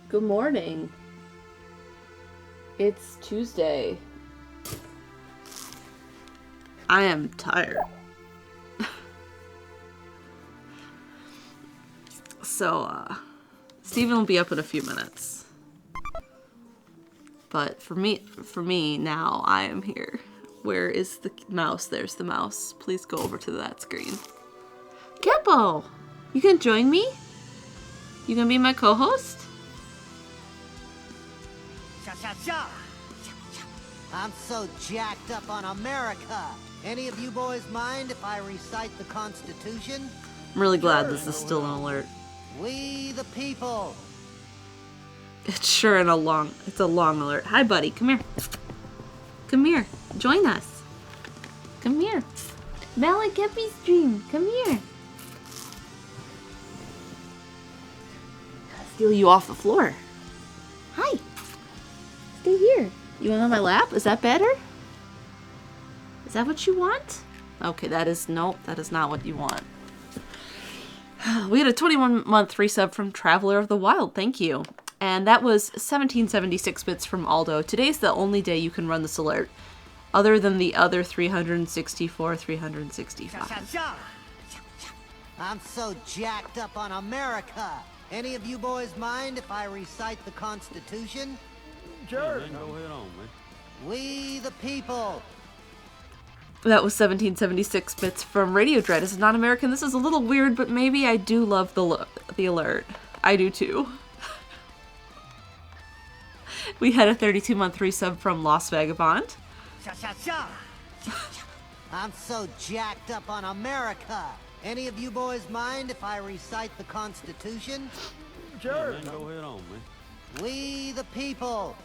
Good morning. It's Tuesday. I am tired. So, Stephen will be up in a few minutes. But for me now, I am here. Where is the mouse? There's the mouse. Please go over to that screen. Geppo! You can join me? You gonna be my co-host? I'm so jacked up on America. Any of you boys mind if I recite the Constitution? I'm really glad this is still an alert. We the people. It's sure it's a long alert. Hi, buddy. Come here. Come here. Join us. Come here. Malak Kepi stream. Come here. Steal you off the floor. Hi. Stay here. You want on my lap? Is that better? Is that what you want? Okay, that is not what you want. We had a 21-month resub from Traveler of the Wild. Thank you. And that was 1776 bits from Aldo. Today's the only day you can run this alert, other than the other 365. I'm so jacked up on America. Any of you boys mind if I recite the Constitution? Sure. Yeah, man, go ahead on, man. We the people. That was 1776 bits from Radio Dread. This is not American. This is a little weird, but maybe I do love the alert. I do too. We had a 32-month resub from Lost Vagabond. I'm so jacked up on America. Any of you boys mind if I recite the Constitution? Sure. Yeah, man, go ahead on, man. We the people.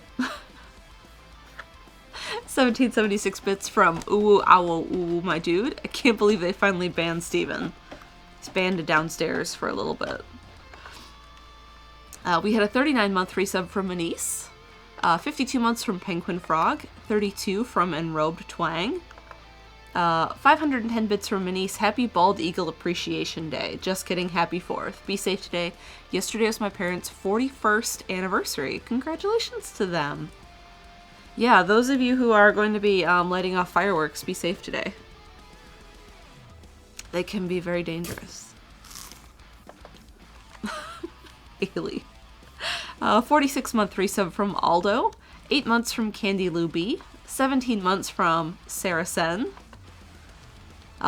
1776 bits from Ooh Owl Ooh My Dude. I can't believe they finally banned Steven. He's banned downstairs for a little bit. We had a 39-month resub from Manise. 52 months from Penguin Frog. 32 from Enrobed Twang. 510 bits from Manise. Happy Bald Eagle Appreciation Day. Just kidding. Happy 4th. Be safe today. Yesterday was my parents' 41st anniversary. Congratulations to them. Yeah, those of you who are going to be lighting off fireworks, be safe today. They can be very dangerous. Haley. 46-month resub from Aldo. 8 months from Candy Lou B. 17 months from Sarah Sen.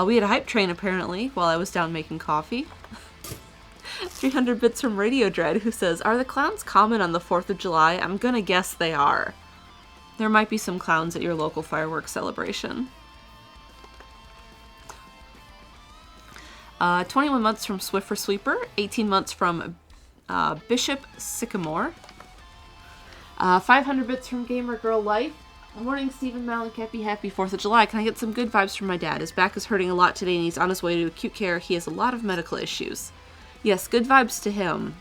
We had a hype train, apparently, while I was down making coffee. 300 bits from Radio Dread, who says, are the clowns common on the 4th of July? I'm gonna guess they are. There might be some clowns at your local fireworks celebration. 21 months from Swiffer Sweeper. 18 months from Bishop Sycamore. 500 bits from Gamer Girl Life. Good morning, Stephen Malakepi. Happy 4th of July. Can I get some good vibes from my dad? His back is hurting a lot today and he's on his way to acute care. He has a lot of medical issues. Yes, good vibes to him.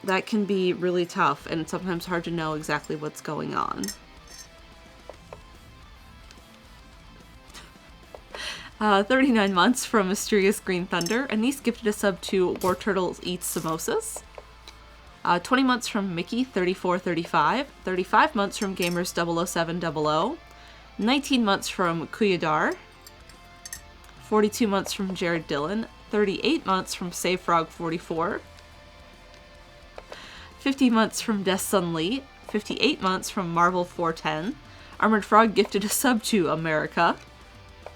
That can be really tough and sometimes hard to know exactly what's going on. 39 months from Mysterious Green Thunder. Anise gifted a sub to War Turtles Eats Samosas. 20 months from Mickey, 3435. 35 months from Gamers 00700. 19 months from Kuyadar. 42 months from Jared Dillon. 38 months from Save Frog 44. 50 months from Death Sun Lee. 58 months from Marvel 410. Armored Frog gifted a sub to America.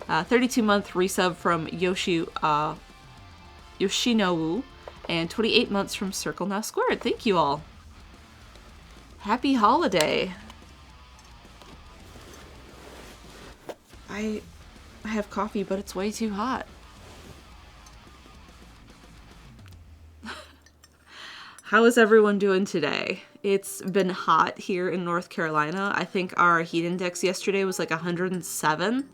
32-month resub from Yoshinobu. And 28 months from Circle Now Squared. Thank you all. Happy holiday. I have coffee, but it's way too hot. How is everyone doing today? It's been hot here in North Carolina. I think our heat index yesterday was like 107.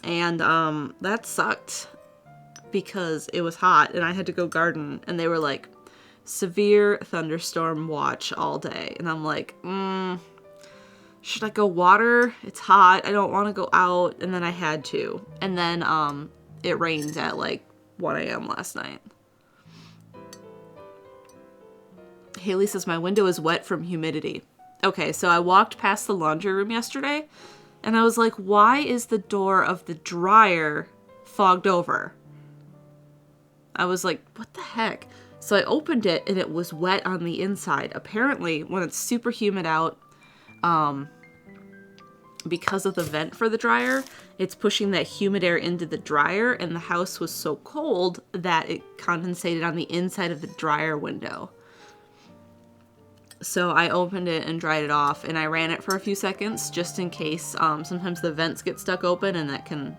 And that sucked because it was hot and I had to go garden and they were like, severe thunderstorm watch all day. And I'm like, should I go water? It's hot. I don't want to go out. And then I had to. And then it rained at like 1 a.m. last night. Haley says, my window is wet from humidity. Okay, so I walked past the laundry room yesterday, and I was like, why is the door of the dryer fogged over? I was like, what the heck? So I opened it, and it was wet on the inside. Apparently, when it's super humid out, because of the vent for the dryer, it's pushing that humid air into the dryer, and the house was so cold that it condensated on the inside of the dryer window. So I opened it and dried it off, and I ran it for a few seconds just in case. Sometimes the vents get stuck open, and that can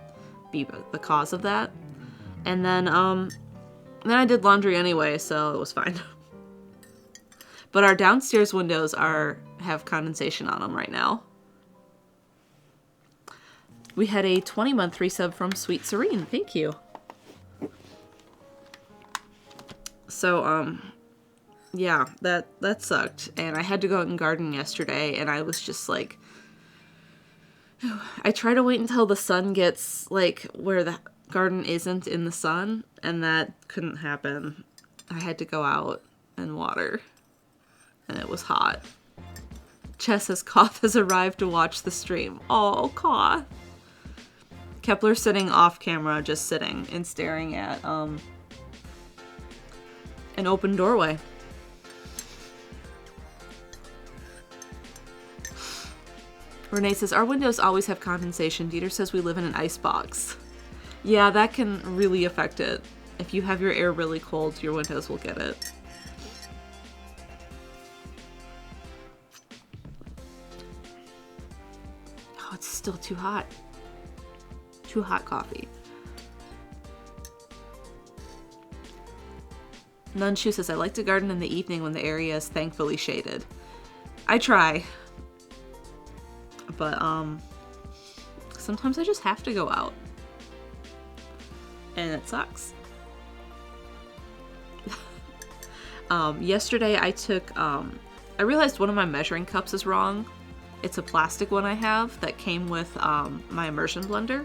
be the cause of that. And then I did laundry anyway, so it was fine. But our downstairs windows have condensation on them right now. We had a 20-month resub from Sweet Serene. Thank you. So, yeah, that sucked. And I had to go out and garden yesterday, and I was just like, I try to wait until the sun gets, like, where the garden isn't in the sun, and that couldn't happen. I had to go out and water, and it was hot. Chess says, Koth has arrived to watch the stream. Oh, Koth. Kepler's sitting off camera, just sitting and staring at an open doorway. Renee says, our windows always have condensation. Dieter says we live in an ice box. Yeah, that can really affect it. If you have your air really cold, your windows will get it. Oh, it's still too hot. Too hot coffee. Nunshu says, I like to garden in the evening when the area is thankfully shaded. I try. But, sometimes I just have to go out. And it sucks. Yesterday I took, I realized one of my measuring cups is wrong. It's a plastic one I have that came with, my immersion blender.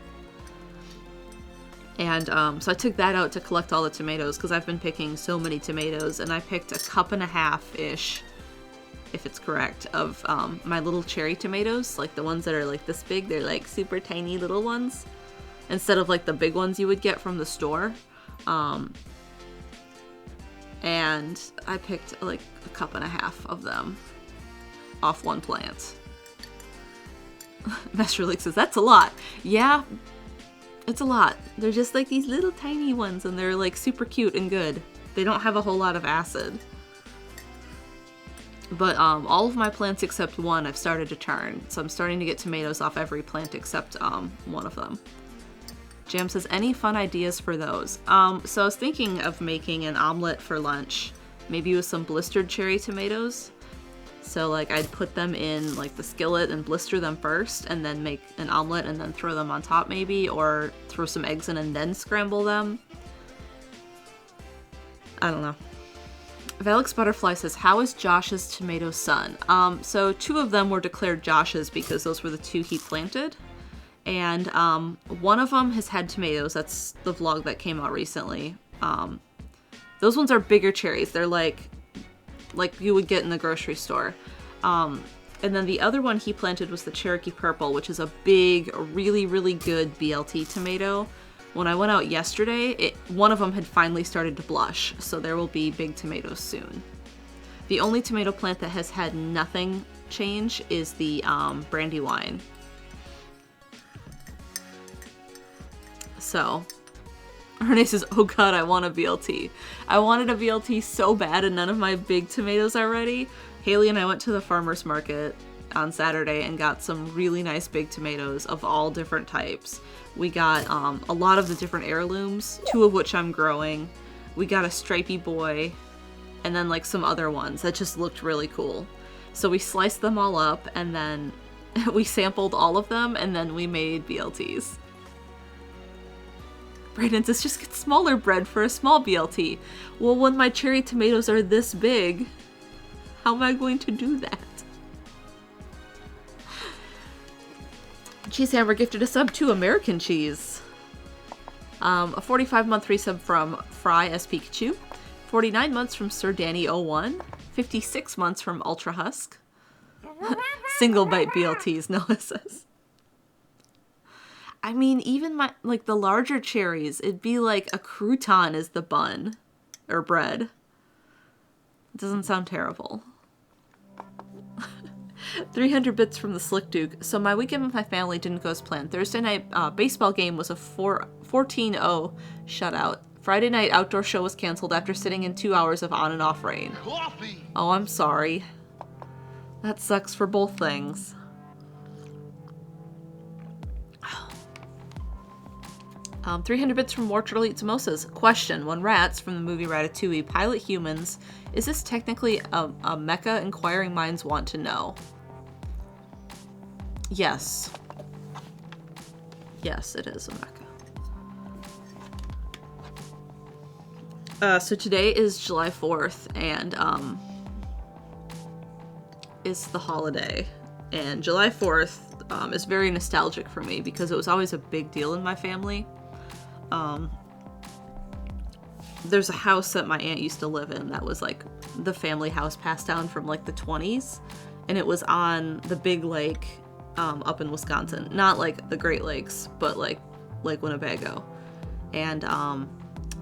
And, so I took that out to collect all the tomatoes because I've been picking so many tomatoes, and I picked 1.5 cups-ish, if it's correct, of, my little cherry tomatoes, like the ones that are like this big. They're like super tiny little ones instead of like the big ones you would get from the store. And I picked like 1.5 cups of them off one plant. Master Leak says, that's a lot. Yeah, it's a lot. They're just like these little tiny ones, and they're like super cute and good. They don't have a whole lot of acid. But all of my plants except one I've started to turn. So I'm starting to get tomatoes off every plant except one of them. Jam says, any fun ideas for those? So I was thinking of making an omelet for lunch. Maybe with some blistered cherry tomatoes. So like I'd put them in like the skillet and blister them first, and then make an omelet and then throw them on top maybe, or throw some eggs in and then scramble them. I don't know. Valix Butterfly says, how is Josh's tomato son? So 2 of them were declared Josh's because those were the 2 he planted. And one of them has had tomatoes. That's the vlog that came out recently. Those ones are bigger cherries. They're like you would get in the grocery store. And then the other one he planted was the Cherokee Purple, which is a big, really, really good BLT tomato. When I went out yesterday, one of them had finally started to blush, so there will be big tomatoes soon. The only tomato plant that has had nothing change is the Brandywine. So, Renee says, oh god, I want a BLT. I wanted a BLT so bad, and none of my big tomatoes are ready. Haley and I went to the farmer's market on Saturday and got some really nice big tomatoes of all different types. We got a lot of the different heirlooms, 2 of which I'm growing. We got a stripey boy, and then like some other ones that just looked really cool. So we sliced them all up, and then we sampled all of them, and then we made BLTs. Brandon says, just get smaller bread for a small BLT. Well, when my cherry tomatoes are this big, how am I going to do that? Cheese Hammer gifted a sub to American Cheese. A 45-month resub from Fry S. Pikachu. 49 months from Sir Danny01. 56 months from Ultra Husk. Single bite BLTs, Noah says. I mean, even my, like, the larger cherries, it'd be like a crouton is the bun. Or bread. It doesn't sound terrible. 300 bits from the Slick Duke. So my weekend with my family didn't go as planned. Thursday night baseball game was a 14-0 shutout. Friday night outdoor show was canceled after sitting in 2 hours of on and off rain. Coffee. Oh, I'm sorry. That sucks for both things. 300 bits from War Turtle Eats Samosas. Question: when rats from the movie Ratatouille pilot humans, is this technically a mecha? Inquiring minds want to know. Yes. Yes, it is a mecha. So today is July 4th, and is the holiday. And July 4th is very nostalgic for me because it was always a big deal in my family. There's a house that my aunt used to live in that was like the family house passed down from like the 20s, and it was on the big lake up in Wisconsin. Not like the Great Lakes, but like Lake Winnebago. And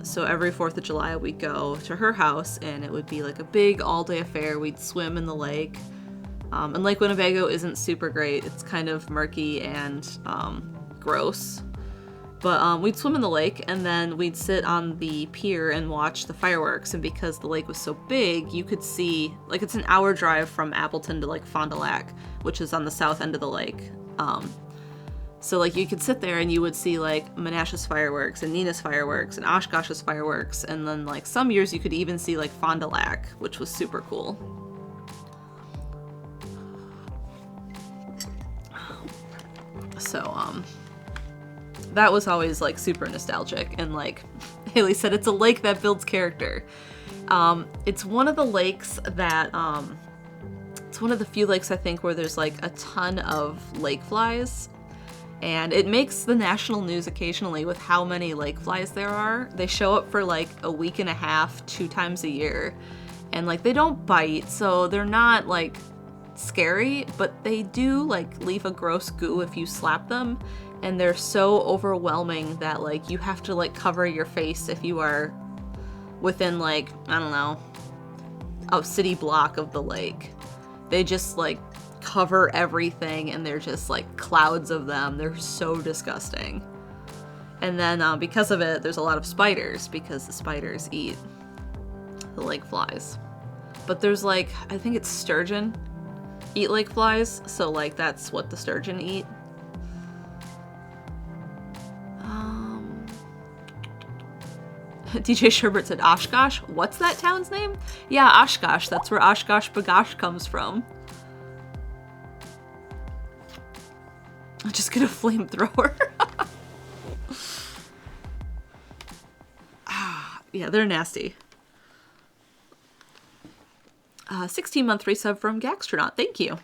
so every 4th of July we'd go to her house, and it would be like a big all-day affair. We'd swim in the lake. And Lake Winnebago isn't super great. It's kind of murky and gross. But we'd swim in the lake, and then we'd sit on the pier and watch the fireworks. And because the lake was so big, you could see, like, it's an hour drive from Appleton to, like, Fond du Lac, which is on the south end of the lake. So, like, you could sit there and you would see, like, Menashe's fireworks and Nina's fireworks and Oshkosh's fireworks. And then, like, some years you could even see, like, Fond du Lac, which was super cool. So, that was always, like, super nostalgic. And, like, Haley said, it's a lake that builds character. It's one of the lakes that, it's one of the few lakes, I think, where there's, like, a ton of lake flies. And it makes the national news occasionally with how many lake flies there are. They show up for, like, a week and a half, 2 times a year. And, like, they don't bite, so they're not, like, scary, but they do, like, leave a gross goo if you slap them. And they're so overwhelming that, like, you have to, like, cover your face if you are within, like, I don't know, a city block of the lake. They just, like, cover everything, and they're just, like, clouds of them. They're so disgusting. And then, because of it, there's a lot of spiders, because the spiders eat the lake flies. But there's, like, I think it's sturgeon eat lake flies, so, like, that's what the sturgeon eat. DJ Sherbert said Oshkosh. What's that town's name? Yeah, Oshkosh. That's where Oshkosh Bagosh comes from. I'll just get a flamethrower. Yeah, they're nasty. 16-month resub from Gaxtronaut. Thank you.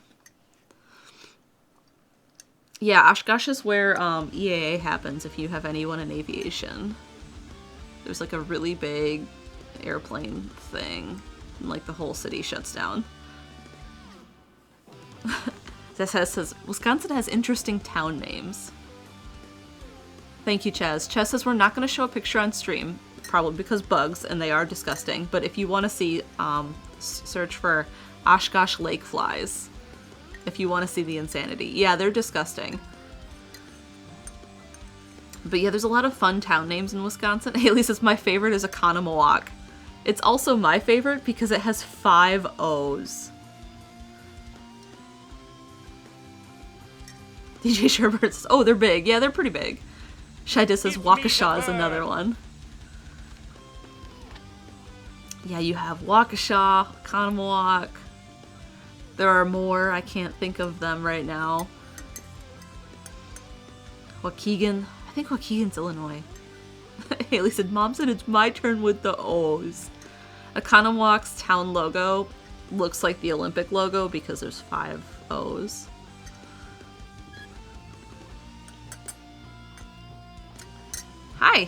Yeah, Oshkosh is where EAA happens if you have anyone in aviation. There's like a really big airplane thing, and like the whole city shuts down. says, Wisconsin has interesting town names. Thank you, Chaz. Chaz says we're not going to show a picture on stream, probably because bugs, and they are disgusting. But if you want to see, search for Oshkosh lake flies. If you want to see the insanity. Yeah, they're disgusting. But yeah, there's a lot of fun town names in Wisconsin. Haley says my favorite is Economowoc. It's also my favorite because it has 5 O's. DJ Sherbert says, oh, they're big. Yeah, they're pretty big. Shaida says Waukesha is another one. Yeah, you have Waukesha, Economowoc. There are more. I can't think of them right now. Waukegan. I think Waukegan's Illinois. Haley said, Mom said it's my turn with the O's. Economowoc's town logo looks like the Olympic logo because there's 5 O's. Hi.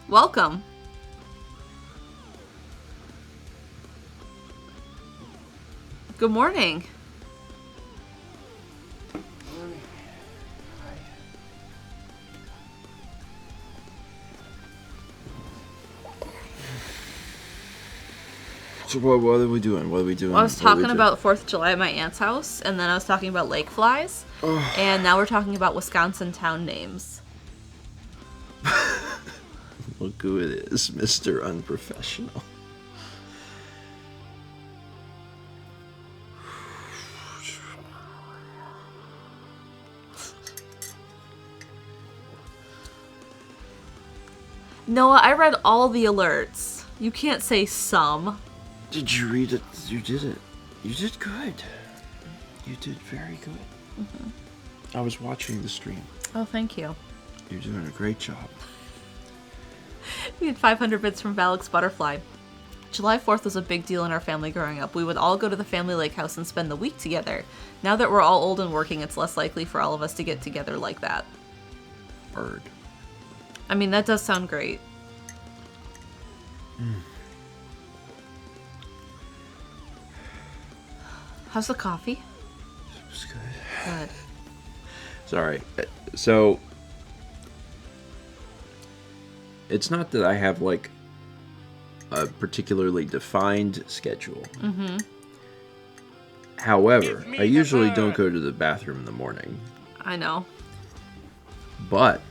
Welcome. Good morning. So what are we doing? What are we doing? I was talking about 4th of July at my aunt's house, and then I was talking about lake flies, and now we're talking about Wisconsin town names. Look who it is, Mr. Unprofessional. Noah, I read all the alerts. You can't say some. Did you read it? You did it. You did good. You did very good. I was watching the stream. Oh, thank you. You're doing a great job. We had 500 bits from Valix Butterfly. July 4th was a big deal in our family growing up. We would all go to the family lake house and spend the week together. Now that we're all old and working, it's less likely for all of us to get together like that. Bird. I mean, that does sound great. How's the coffee? It's good. Good. Sorry. So, it's not that I have, like, a particularly defined schedule. Mm-hmm. However, I usually don't go to the bathroom in the morning. I know. But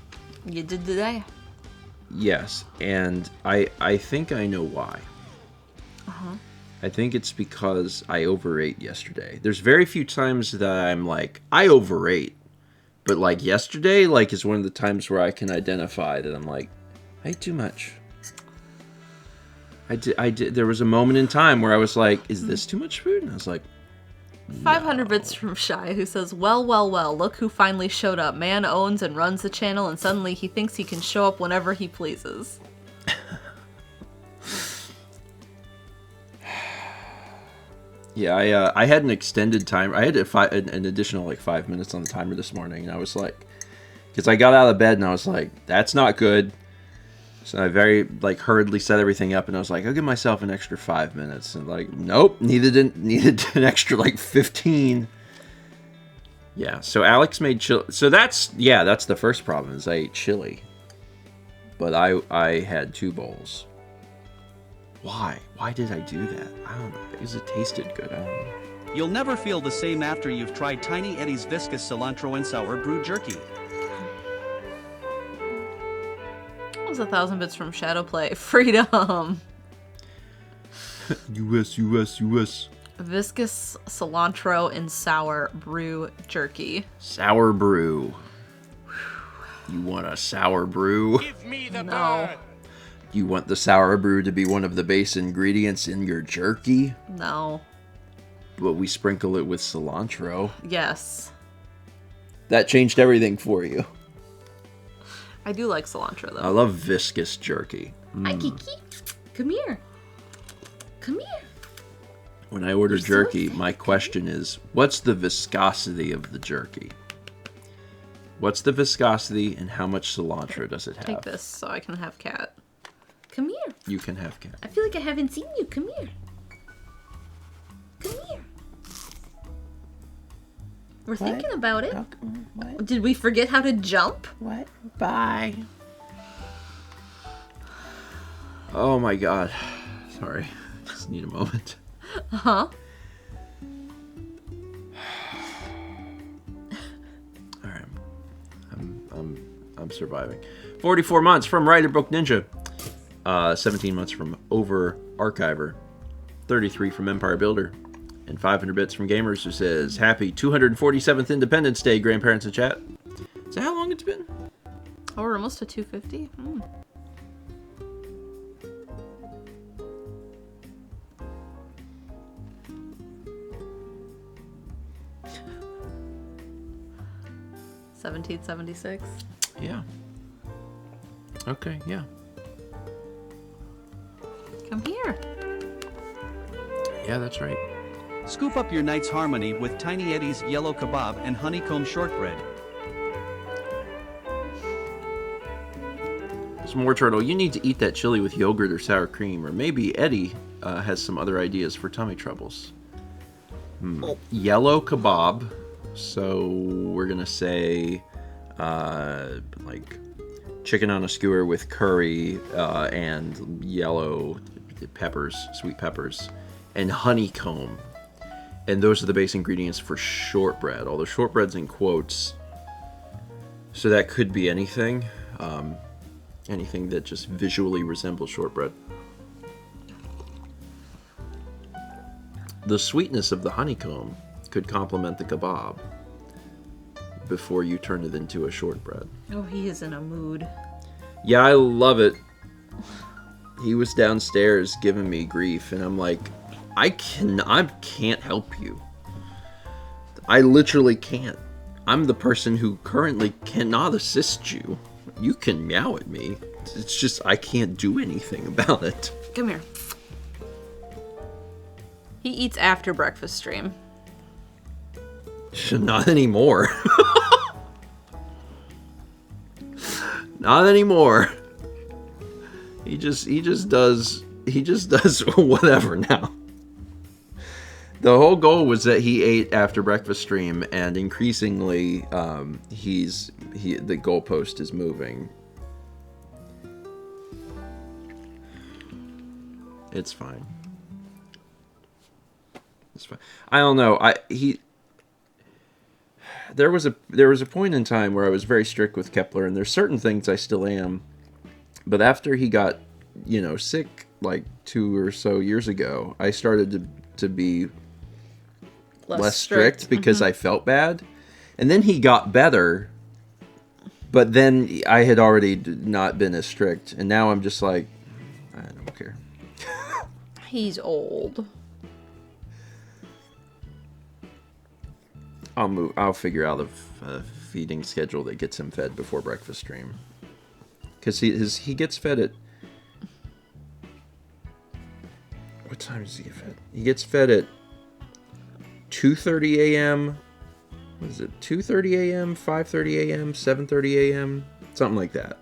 You did today. yes, and I think I know why. Uh-huh. I think it's because I overate yesterday. There's very few times that I'm like, I overate. But like yesterday, like is one of the times where I can identify that I'm like, I ate too much. I did. There was a moment in time where I was like, is this too much food? And I was like, 500 bits from Shy, who says, well, look who finally showed up. Man owns and runs the channel, and suddenly he thinks he can show up whenever he pleases. Yeah, I had an extended time. I had an additional like 5 minutes on the timer this morning, and I was like, because I got out of bed and I was like, that's not good. So I very like hurriedly set everything up, and I was like, I'll give myself an extra 5 minutes, and like, nope, needed an extra like 15. Yeah, so Alex made chili. So that's the first problem is I ate chili, but I had 2 bowls. Why? Why did I do that? I don't know. Because it tasted good. I don't know. You'll never feel the same after you've tried Tiny Eddie's viscous cilantro and sour brew jerky. That was 1,000 bits from Shadowplay. Freedom! US. Viscous cilantro and sour brew jerky. Sour brew. You want a sour brew? Give me the No. bird. You want the sour brew to be one of the base ingredients in your jerky? No. But we sprinkle it with cilantro. Yes. That changed everything for you. I do like cilantro, though. I love viscous jerky. Hi, Kiki. Come here. Come here. When I order You're so jerky, excited. my question is, what's the viscosity of the jerky? What's the viscosity and how much cilantro does it have? Take this so I can have Cat. Come here. You can have cat. I feel like I haven't seen you. Come here. Come here. We're thinking about it. What? Did we forget how to jump? What? Bye. Oh my god. Sorry. Just need a moment. Uh-huh. Alright. I'm surviving. 44 months from Writer Book Ninja. 17 months from Over Archiver. 33 from Empire Builder. And 500 bits from Gamers, who says, happy 247th Independence Day, grandparents in chat. Is that how long it's been? Oh, we're almost to 250. $17.76. Yeah. Okay, yeah. Come here. Yeah, that's right. Scoop up your night's harmony with Tiny Eddie's yellow kebab and honeycomb shortbread. More Turtle, you need to eat that chili with yogurt or sour cream, or maybe Eddie has some other ideas for tummy troubles. Yellow kebab. So we're gonna say like chicken on a skewer with curry and yellow peppers, sweet peppers, and honeycomb. And those are the base ingredients for shortbread. Although shortbread's in quotes, so that could be anything. Anything that just visually resembles shortbread. The sweetness of the honeycomb could complement the kebab before you turn it into a shortbread. Oh, he is in a mood. Yeah, I love it. He was downstairs giving me grief, and I'm like, I can't help you. I literally can't. I'm the person who currently cannot assist you. You can meow at me. It's just I can't do anything about it. Come here. He eats after breakfast stream. Not anymore. Not anymore. He just does whatever now. The whole goal was that he ate after breakfast stream, and increasingly, the goalpost is moving. It's fine. It's fine. I don't know. There was a point in time where I was very strict with Kepler, and there's certain things I still am. But after he got, sick like 2 or so years ago, I started to be less strict because I felt bad. And then he got better, but then I had already not been as strict, and now I'm just like, I don't care. He's old. I'll figure out a feeding schedule that gets him fed before breakfast stream. Because he gets fed at... What time does he get fed? He gets fed at 2:30 a.m. What is it? 2:30 a.m., 5:30 a.m., 7:30 a.m., something like that.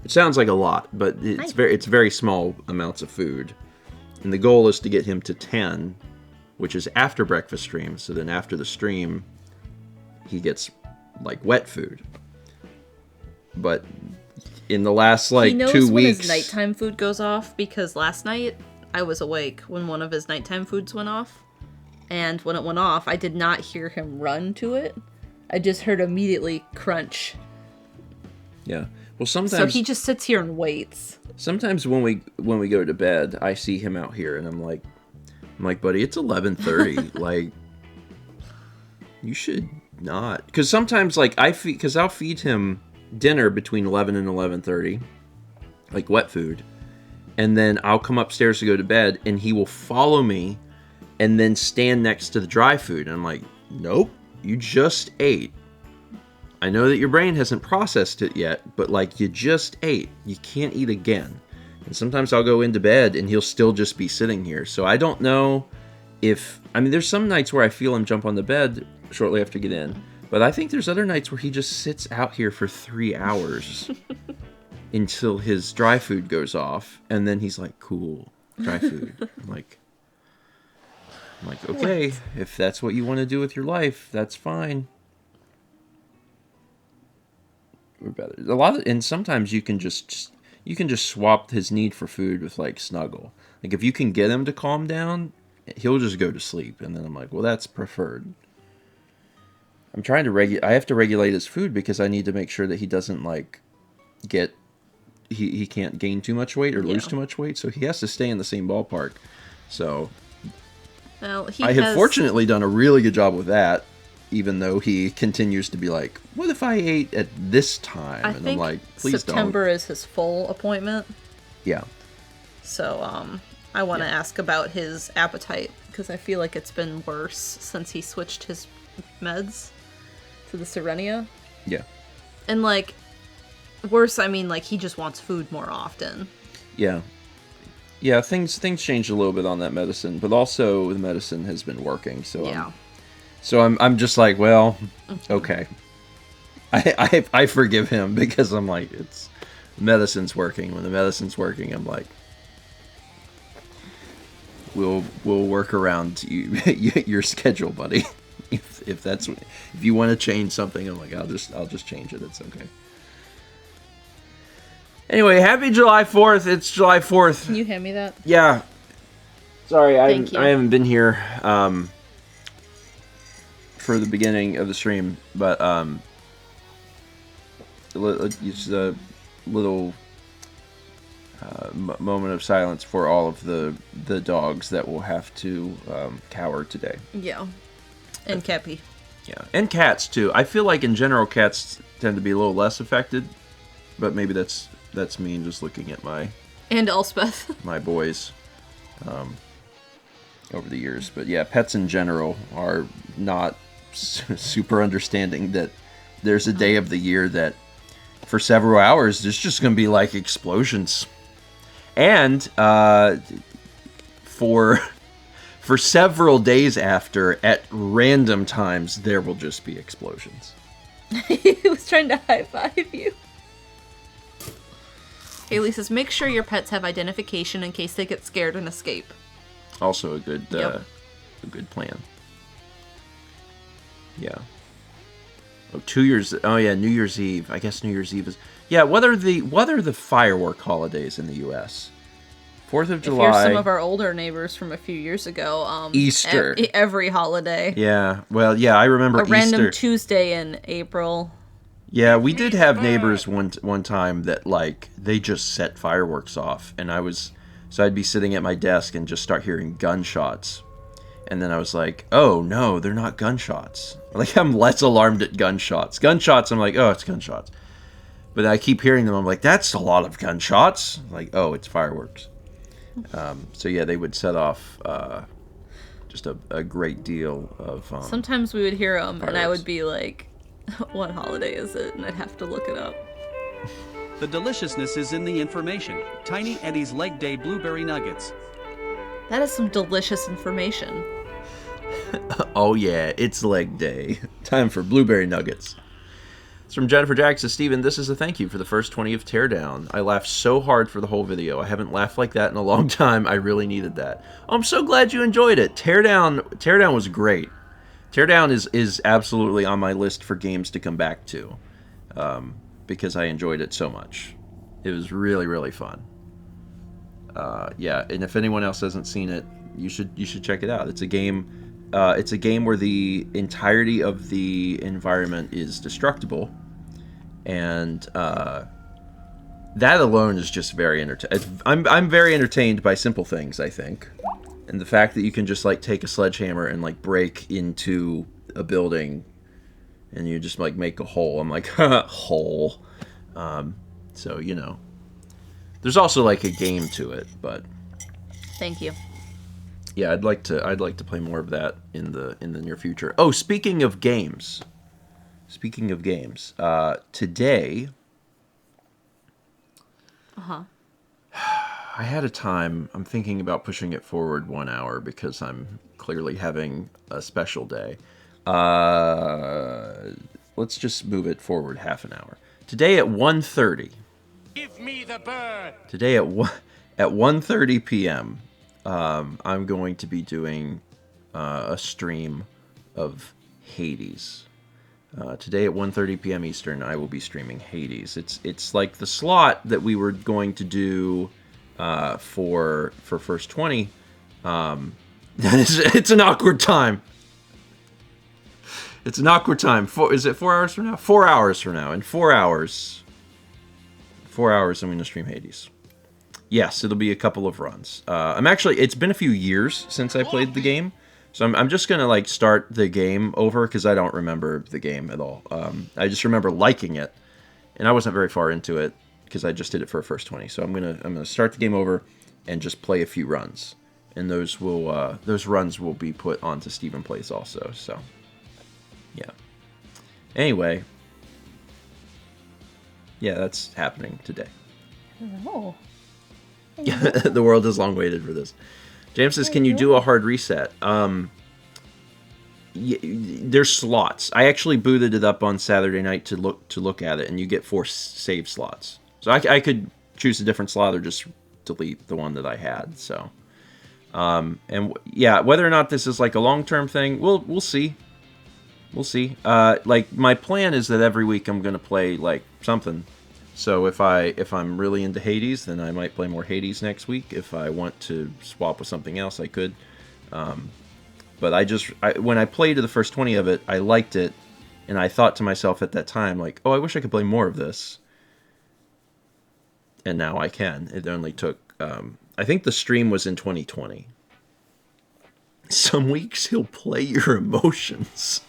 It sounds like a lot, but it's very small amounts of food. And the goal is to get him to 10, which is after breakfast stream. So then after the stream, he gets like wet food. But in the last 2 weeks, he knows when his nighttime food goes off, because last night I was awake when one of his nighttime foods went off. And when it went off, I did not hear him run to it. I just heard immediately crunch. Yeah. Well, sometimes... So he just sits here and waits. Sometimes when we go to bed, I see him out here, and I'm like, buddy, it's 11:30. Like, you should not. Because sometimes, I'll feed him dinner between 11 and 11:30, like wet food, and then I'll come upstairs to go to bed, and he will follow me and then stand next to the dry food. And I'm like, nope, you just ate. I know that your brain hasn't processed it yet, but you just ate. You can't eat again. And sometimes I'll go into bed and he'll still just be sitting here. So I don't know if... there's some nights where I feel him jump on the bed shortly after I get in. But I think there's other nights where he just sits out here for 3 hours until his dry food goes off. And then he's like, cool, dry food. I'm like, okay, if that's what you want to do with your life, that's fine. We're better. And sometimes you can just swap his need for food with snuggle. Like if you can get him to calm down, he'll just go to sleep, and then I'm like, well, that's preferred. I'm trying to I have to regulate his food because I need to make sure that he doesn't he can't gain too much weight or lose too much weight, so he has to stay in the same ballpark. So well, I have fortunately done a really good job with that, even though he continues to be like, what if I ate at this time? And I'm like, please September is his full appointment. Yeah. So I want to ask about his appetite, because I feel like it's been worse since he switched his meds to the Serenia. Yeah. And worse, he just wants food more often. Yeah. Yeah, things changed a little bit on that medicine, but also the medicine has been working, so yeah. I'm just like, well, okay. I forgive him because I'm like, it's medicine's working. When the medicine's working, I'm like, we'll work around you, your schedule, buddy. If that's if you want to change something, I'm like, I'll just change it. It's okay. Anyway, happy July 4th. It's July 4th. Can you hand me that? Yeah. Sorry, I Thank you. haven't been here for the beginning of the stream, but just a little moment of silence for all of the dogs that will have to cower today. Yeah. And Kepi. Yeah, and cats too. I feel like in general cats tend to be a little less affected, but maybe that's me just looking at and Elspeth. my boys over the years. But yeah, pets in general are not super understanding that there's a day of the year that for several hours there's just going to be like explosions. And for several days after, at random times, there will just be explosions. He was trying to high-five you. Haley says, make sure your pets have identification in case they get scared and escape. Also a good Yep. a good plan. Yeah. Oh, New Year's Eve. I guess New Year's Eve is... Yeah, what are the firework holidays in the U.S.? 4th of July. If you're some of our older neighbors from a few years ago, Easter. Every holiday. Yeah, well, yeah, I remember Easter. Random Tuesday in April. Yeah, we did have neighbors one time that, like, they just set fireworks off, and I'd be sitting at my desk and just start hearing gunshots. And then I was like, oh, no, they're not gunshots. Like, I'm less alarmed at gunshots. Gunshots, I'm like, oh, it's gunshots. But I keep hearing them, I'm like, that's a lot of gunshots. Like, oh, it's fireworks. So yeah, they would set off just a great deal of... Sometimes we would hear them, and I fireworks. would be like, what holiday is it? And I'd have to look it up. The deliciousness is in the information. Tiny Eddie's Leg Day Blueberry Nuggets. That is some delicious information. Oh yeah, it's leg day. Time for blueberry nuggets. It's from Jennifer Jackson. Steven, this is a thank you for the first 20 of Teardown. I laughed so hard for the whole video. I haven't laughed like that in a long time. I really needed that. Oh, I'm so glad you enjoyed it. Teardown was great. Teardown is absolutely on my list for games to come back to, because I enjoyed it so much. It was really, really fun. Yeah, and if anyone else hasn't seen it, you should check it out. It's a game. It's a game where the entirety of the environment is destructible, and that alone is just very entertaining. I'm very entertained by simple things, I think, and the fact that you can just like take a sledgehammer and like break into a building, and you just like make a hole. I'm like, hole. So you know, there's also like a game to it, but Thank you. yeah, I'd like to play more of that in the near future. Oh, speaking of games, today, I had a time. I'm thinking about pushing it forward 1 hour because I'm clearly having a special day. Let's just move it forward half an hour. Today at 1:30. Give me the bird. Today at 1:30 p.m. I'm going to be doing a stream of Hades. Today at 1:30 p.m. Eastern, I will be streaming Hades. It's like the slot that we were going to do for first 20. It's an awkward time. It's an awkward time. Is it 4 hours from now? 4 hours from now. In 4 hours. 4 hours, I'm going to stream Hades. Yes, it'll be a couple of runs. It's been a few years since I played the game, so I'm just gonna like start the game over because I don't remember the game at all. I just remember liking it, and I wasn't very far into it because I just did it for a first 20. So I'm gonna start the game over and just play a few runs, and those runs will be put onto Stephen Plays also. So yeah. Anyway, yeah, that's happening today. Oh. Yeah, the world has long waited for this. James says, can you do a hard reset? There's slots. I actually booted it up on Saturday night to look at it, and you get 4 save slots. So I could choose a different slot or just delete the one that I had. So Yeah, whether or not this is like a long-term thing, we'll see. We'll see. Like my plan is that every week I'm gonna play like something. So if I'm really into Hades, then I might play more Hades next week. If I want to swap with something else, I could. But when I played the first 20 of it, I liked it, and I thought to myself at that time, like, oh, I wish I could play more of this. And now I can. It only took, I think the stream was in 2020. Some weeks he'll play your emotions.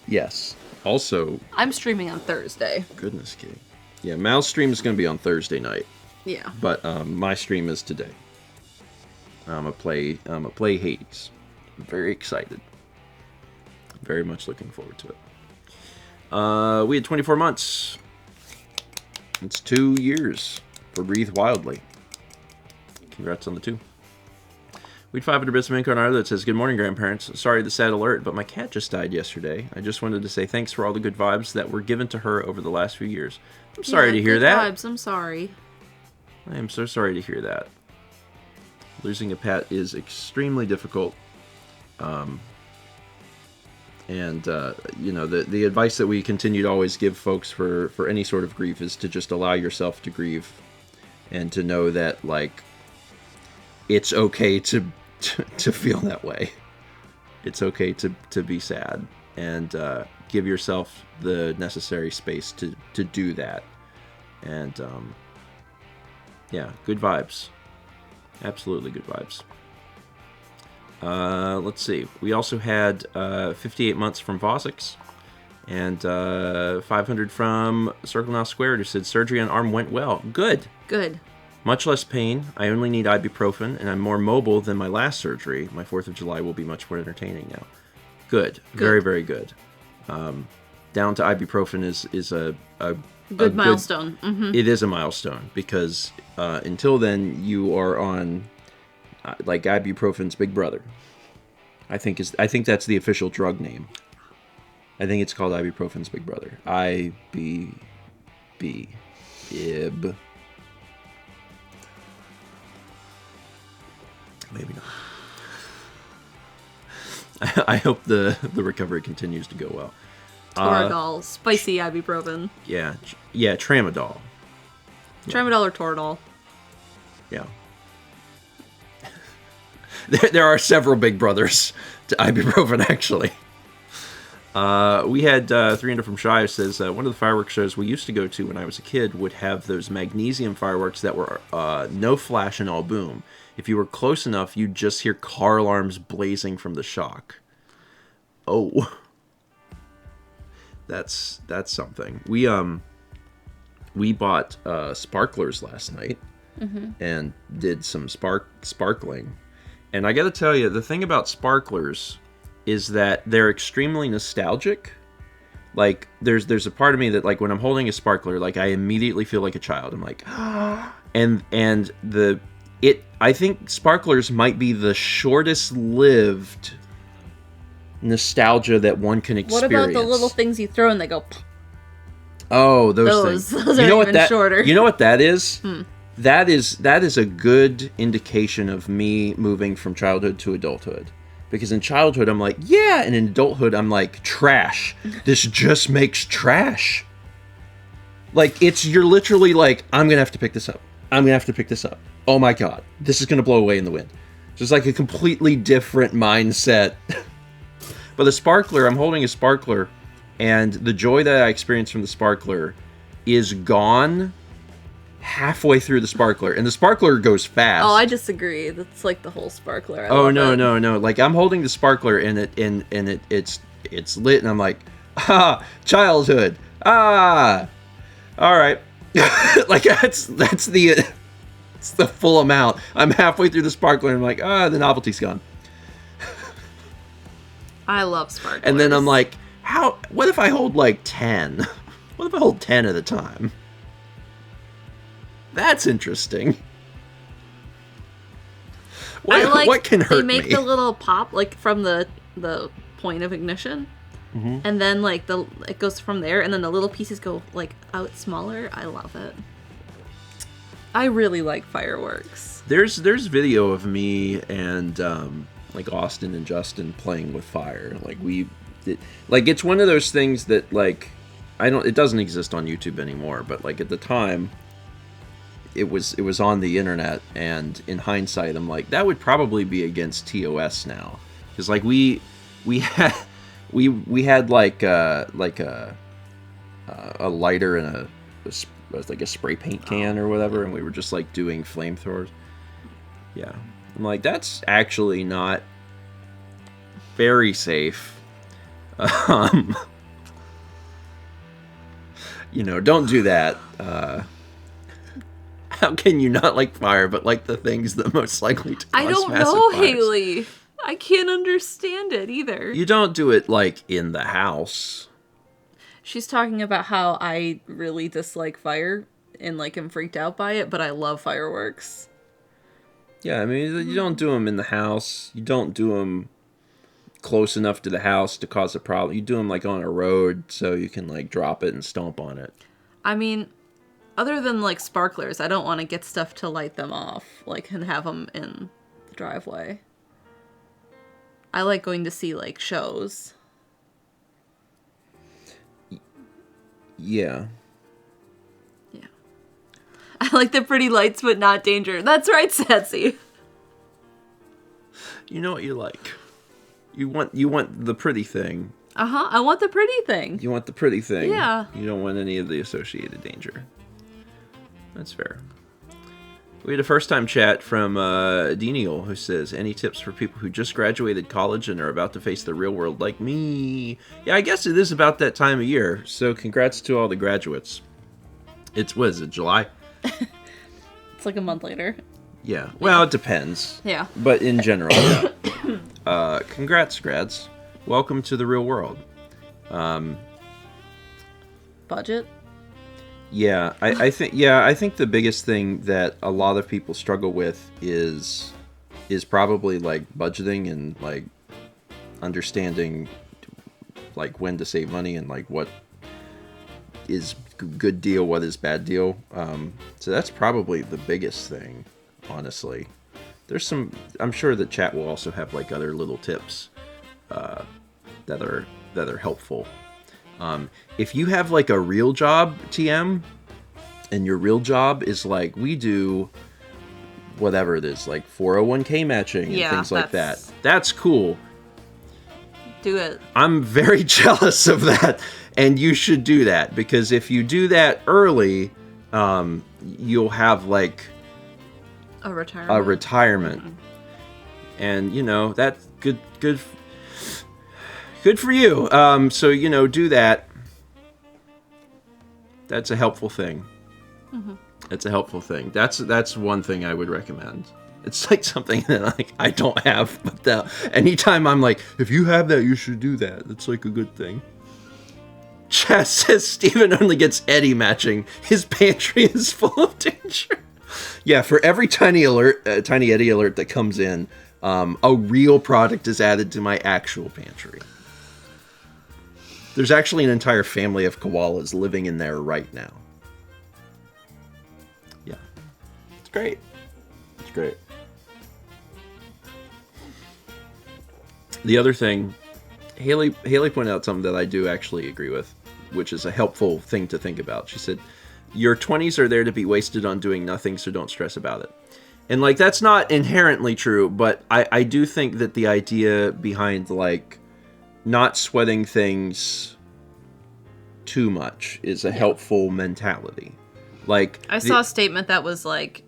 Yes. Also, I'm streaming on Thursday. Goodness, Kitty. Yeah, Mal's stream is going to be on Thursday night. Yeah. But my stream is today. I'm gonna play Hades. I'm very excited. Very much looking forward to it. We had 24 months. It's 2 years for Breathe Wildly. Congrats on the 2. We had 500 bits of ink on our that says, "Good morning, grandparents. Sorry the sad alert, but my cat just died yesterday. I just wanted to say thanks for all the good vibes that were given to her over the last few years." I'm sorry to hear good that. Vibes. I'm sorry. I am so sorry to hear that. Losing a pet is extremely difficult. You know, the advice that we continue to always give folks for any sort of grief is to just allow yourself to grieve and to know that, like, it's okay to feel that way. It's okay to be sad, and give yourself the necessary space to do that. And yeah, good vibes. Absolutely good vibes. Let's see. We also had 58 months from Vosix, and 500 from Circle Now Squared, who said surgery on arm went well. Good. Good. Much less pain. I only need ibuprofen, and I'm more mobile than my last surgery. My 4th of July will be much more entertaining now. Good. Very, very good. Down to ibuprofen is a good milestone. Mm-hmm. It is a milestone, because until then you are on like ibuprofen's big brother. I think that's the official drug name. I think it's called ibuprofen's big brother. IB. Ib. Maybe not. I hope the recovery continues to go well. Toradol, spicy ibuprofen. Yeah, Tramadol. Tramadol or Toradol. Yeah. There are several big brothers to ibuprofen, actually. We had 300 from Shy, who says, one of the fireworks shows we used to go to when I was a kid would have those magnesium fireworks that were no flash and all boom. If you were close enough, you'd just hear car alarms blazing from the shock. Oh. That's something. We bought sparklers last night, and did some sparkling. And I gotta tell you, the thing about sparklers is that they're extremely nostalgic. Like, there's a part of me that, like, when I'm holding a sparkler, like, I immediately feel like a child. I'm like, I think sparklers might be the shortest lived nostalgia that one can experience. What about the little things you throw and they go? Oh, those things. Those are even shorter. You know what that is? That is a good indication of me moving from childhood to adulthood. Because in childhood, I'm like, yeah, and in adulthood, I'm like, trash. This just makes trash. Like, you're literally like, I'm going to have to pick this up. I'm going to have to pick this up. Oh my god, this is going to blow away in the wind. Just like a completely different mindset. But the sparkler, I'm holding a sparkler, and the joy that I experience from the sparkler is gone halfway through the sparkler, and the sparkler goes fast. Oh, I disagree. That's like the whole sparkler. No. Like, I'm holding the sparkler, and it's lit, and I'm like, childhood. All right. Like, it's the full amount. I'm halfway through the sparkler, and I'm like, the novelty's gone. I love sparklers. And then I'm like, what if I hold like 10? What if I hold 10 at a time? That's interesting. What can hurt me? They make the little pop, like, from the point of ignition. And then, like, it goes from there, and then the little pieces go, like, out smaller. I love it. I really like fireworks. There's video of me and like Austin and Justin playing with fire. Like it's one of those things that like it doesn't exist on YouTube anymore, but like at the time it was on the internet, and in hindsight I'm like, that would probably be against TOS now, because like we had like a lighter and like a spray paint can or whatever, and we were just like doing flamethrowers. Yeah, I'm like, that's actually not very safe. Don't do that. How can you not like fire, but like the things that most likely to cause I don't massive know, fires? Haley. I can't understand it either. You don't do it like in the house. She's talking about how I really dislike fire and like am freaked out by it, but I love fireworks. Yeah, I mean, you don't do them in the house. You don't do them close enough to the house to cause a problem. You do them like on a road so you can like drop it and stomp on it. I mean, other than like sparklers, I don't want to get stuff to light them off, like, and have them in the driveway. I like going to see like shows. Yeah. Yeah. I like the pretty lights, but not danger. That's right, Satsy. You know what you like. You want the pretty thing. Uh-huh. I want the pretty thing. You want the pretty thing. Yeah. You don't want any of the associated danger. That's fair. We had a first-time chat from Denial, who says, any tips for people who just graduated college and are about to face the real world like me? Yeah, I guess it is about that time of year, so congrats to all the graduates. What is it, July? It's like a month later. Yeah, well, it depends. Yeah. But in general, yeah. Congrats, grads. Welcome to the real world. Budget? Yeah, I think the biggest thing that a lot of people struggle with is probably like budgeting and like understanding like when to save money and like what is good deal, what is bad deal. So that's probably the biggest thing, honestly. I'm sure the chat will also have like other little tips that are helpful. If you have like a real job, TM, and your real job is like, we do whatever it is, like 401k matching and things like that. That's cool. Do it. I'm very jealous of that, and you should do that, because if you do that early, you'll have like a retirement. Mm-hmm. And that's good for you. So do that. That's a helpful thing. Mm-hmm. It's a helpful thing. That's one thing I would recommend. It's like something that I don't have, but anytime I'm like, if you have that, you should do that. That's like a good thing. Chess says Steven only gets Eddie matching. His pantry is full of danger. Yeah, for every tiny Eddie alert that comes in, a real product is added to my actual pantry. There's actually an entire family of koalas living in there right now. Yeah. It's great. It's great. The other thing, Haley pointed out something that I do actually agree with, which is a helpful thing to think about. She said, your 20s are there to be wasted on doing nothing, so don't stress about it. And like, that's not inherently true, but I do think that the idea behind like not sweating things too much is a helpful mentality. Like, I saw a statement that was like,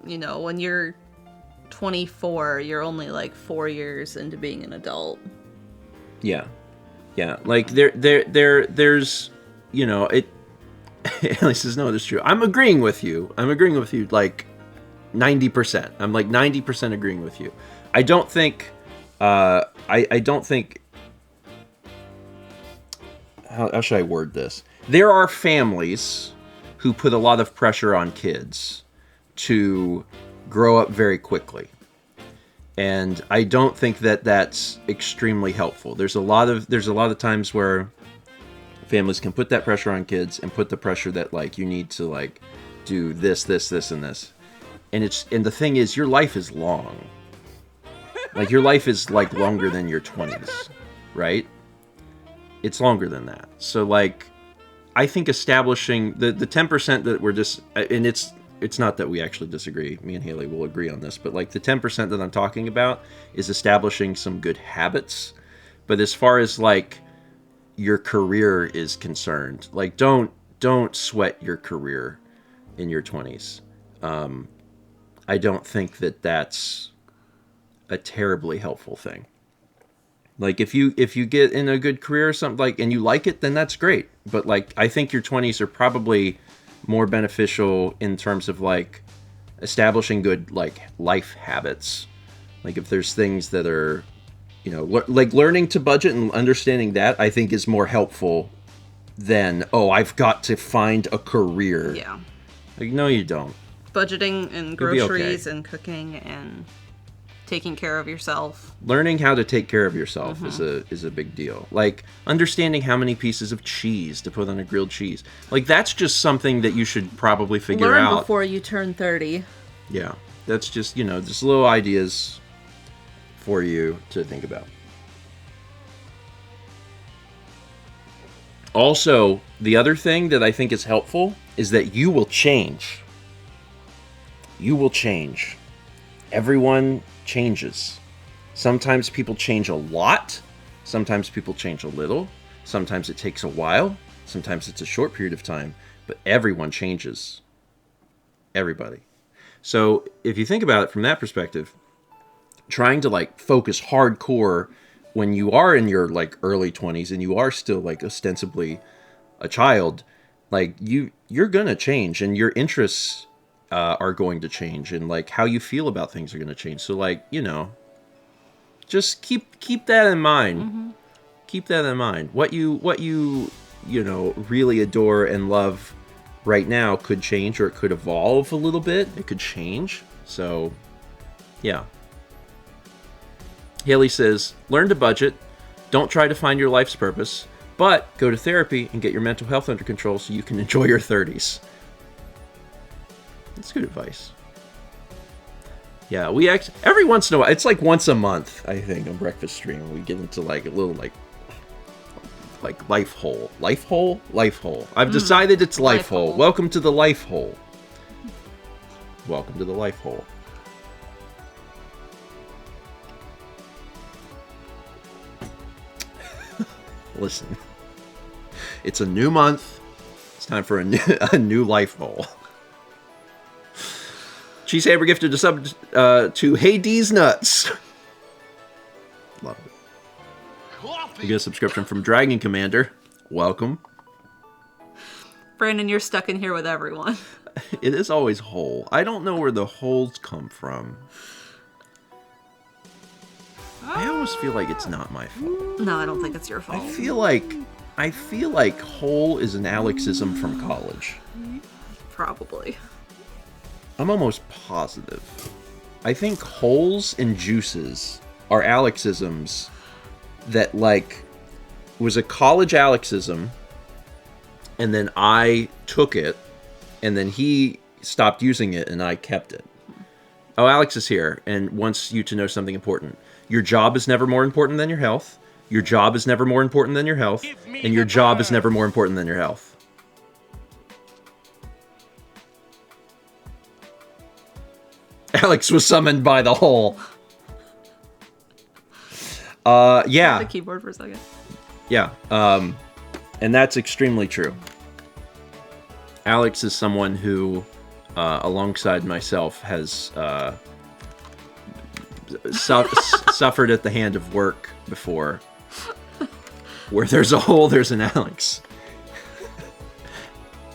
when you're 24, you're only like 4 years into being an adult. Yeah. Like there's it. Haley says, no, that's true. I'm agreeing with you like 90%. I'm like 90% agreeing with you. I don't think I don't think, how should I word this? There are families who put a lot of pressure on kids to grow up very quickly. And I don't think that that's extremely helpful. There's a lot of times where families can put that pressure on kids and put the pressure that like you need to like do this, this, this, and this. And the thing is, your life is long. Like, your life is, like, longer than your 20s, right? It's longer than that. So, like, I think establishing the 10% that we're just, and it's not that we actually disagree. Me and Haley will agree on this, but, like, the 10% that I'm talking about is establishing some good habits. But as far as, like, your career is concerned, like, don't sweat your career in your 20s. I don't think that that's a terribly helpful thing. Like, if you get in a good career or something, like, and you like it, then that's great. But, like, I think your 20s are probably more beneficial in terms of, like, establishing good, like, life habits. Like, if there's things that are, you know, like learning to budget and understanding that, I think is more helpful than, oh, I've got to find a career. Yeah. Like, no, you don't. Budgeting and You'll be groceries okay. and cooking and taking care of yourself. Learning how to take care of yourself is a big deal. Like, understanding how many pieces of cheese to put on a grilled cheese. Like, that's just something that you should probably figure Learn out. before you turn 30. Yeah. That's just, you know, just little ideas for you to think about. Also, the other thing that I think is helpful is that you will change. You will change. Everyone changes. Sometimes people change a lot. Sometimes people change a little. Sometimes it takes a while. Sometimes it's a short period of time. But everyone changes. Everybody. So if you think about it from that perspective, trying to, like, focus hardcore when you are in your, like, early 20s and you are still, like, ostensibly a child, like, you're gonna change, and your interests are going to change, and, like, how you feel about things are going to change. So, like, you know, just keep that in mind. Mm-hmm. Keep that in mind. What you know, really adore and love right now could change, or it could evolve a little bit. It could change. So, yeah. Haley says, learn to budget. Don't try to find your life's purpose, but go to therapy and get your mental health under control so you can enjoy your 30s. That's good advice. Yeah, we every once in a while, it's like once a month, I think, on Breakfast Stream, we get into, like, a little, like life hole. Life hole? Life hole. I've decided it's life hole. Welcome to the life hole. Welcome to the life hole. Listen, it's a new month. It's time for a new life hole. Cheese Saber gifted a sub to Hades Nuts. Love it. Coffee. You get a subscription from Dragon Commander. Welcome. Brandon, you're stuck in here with everyone. It is always whole. I don't know where the holes come from. I almost feel like it's not my fault. No, I don't think it's your fault. I feel like whole is an Alexism from college. Probably. I'm almost positive. I think holes and juices are Alexisms that, like, was a college Alexism, and then I took it, and then he stopped using it, and I kept it. Oh, Alex is here and wants you to know something important. Your job is never more important than your health. Your job is never more important than your health. And your job is never more important than your health. Alex was summoned by the hole. Yeah. The keyboard for a second. Yeah. And that's extremely true. Alex is someone who, alongside myself, has suffered at the hand of work before. Where there's a hole, there's an Alex.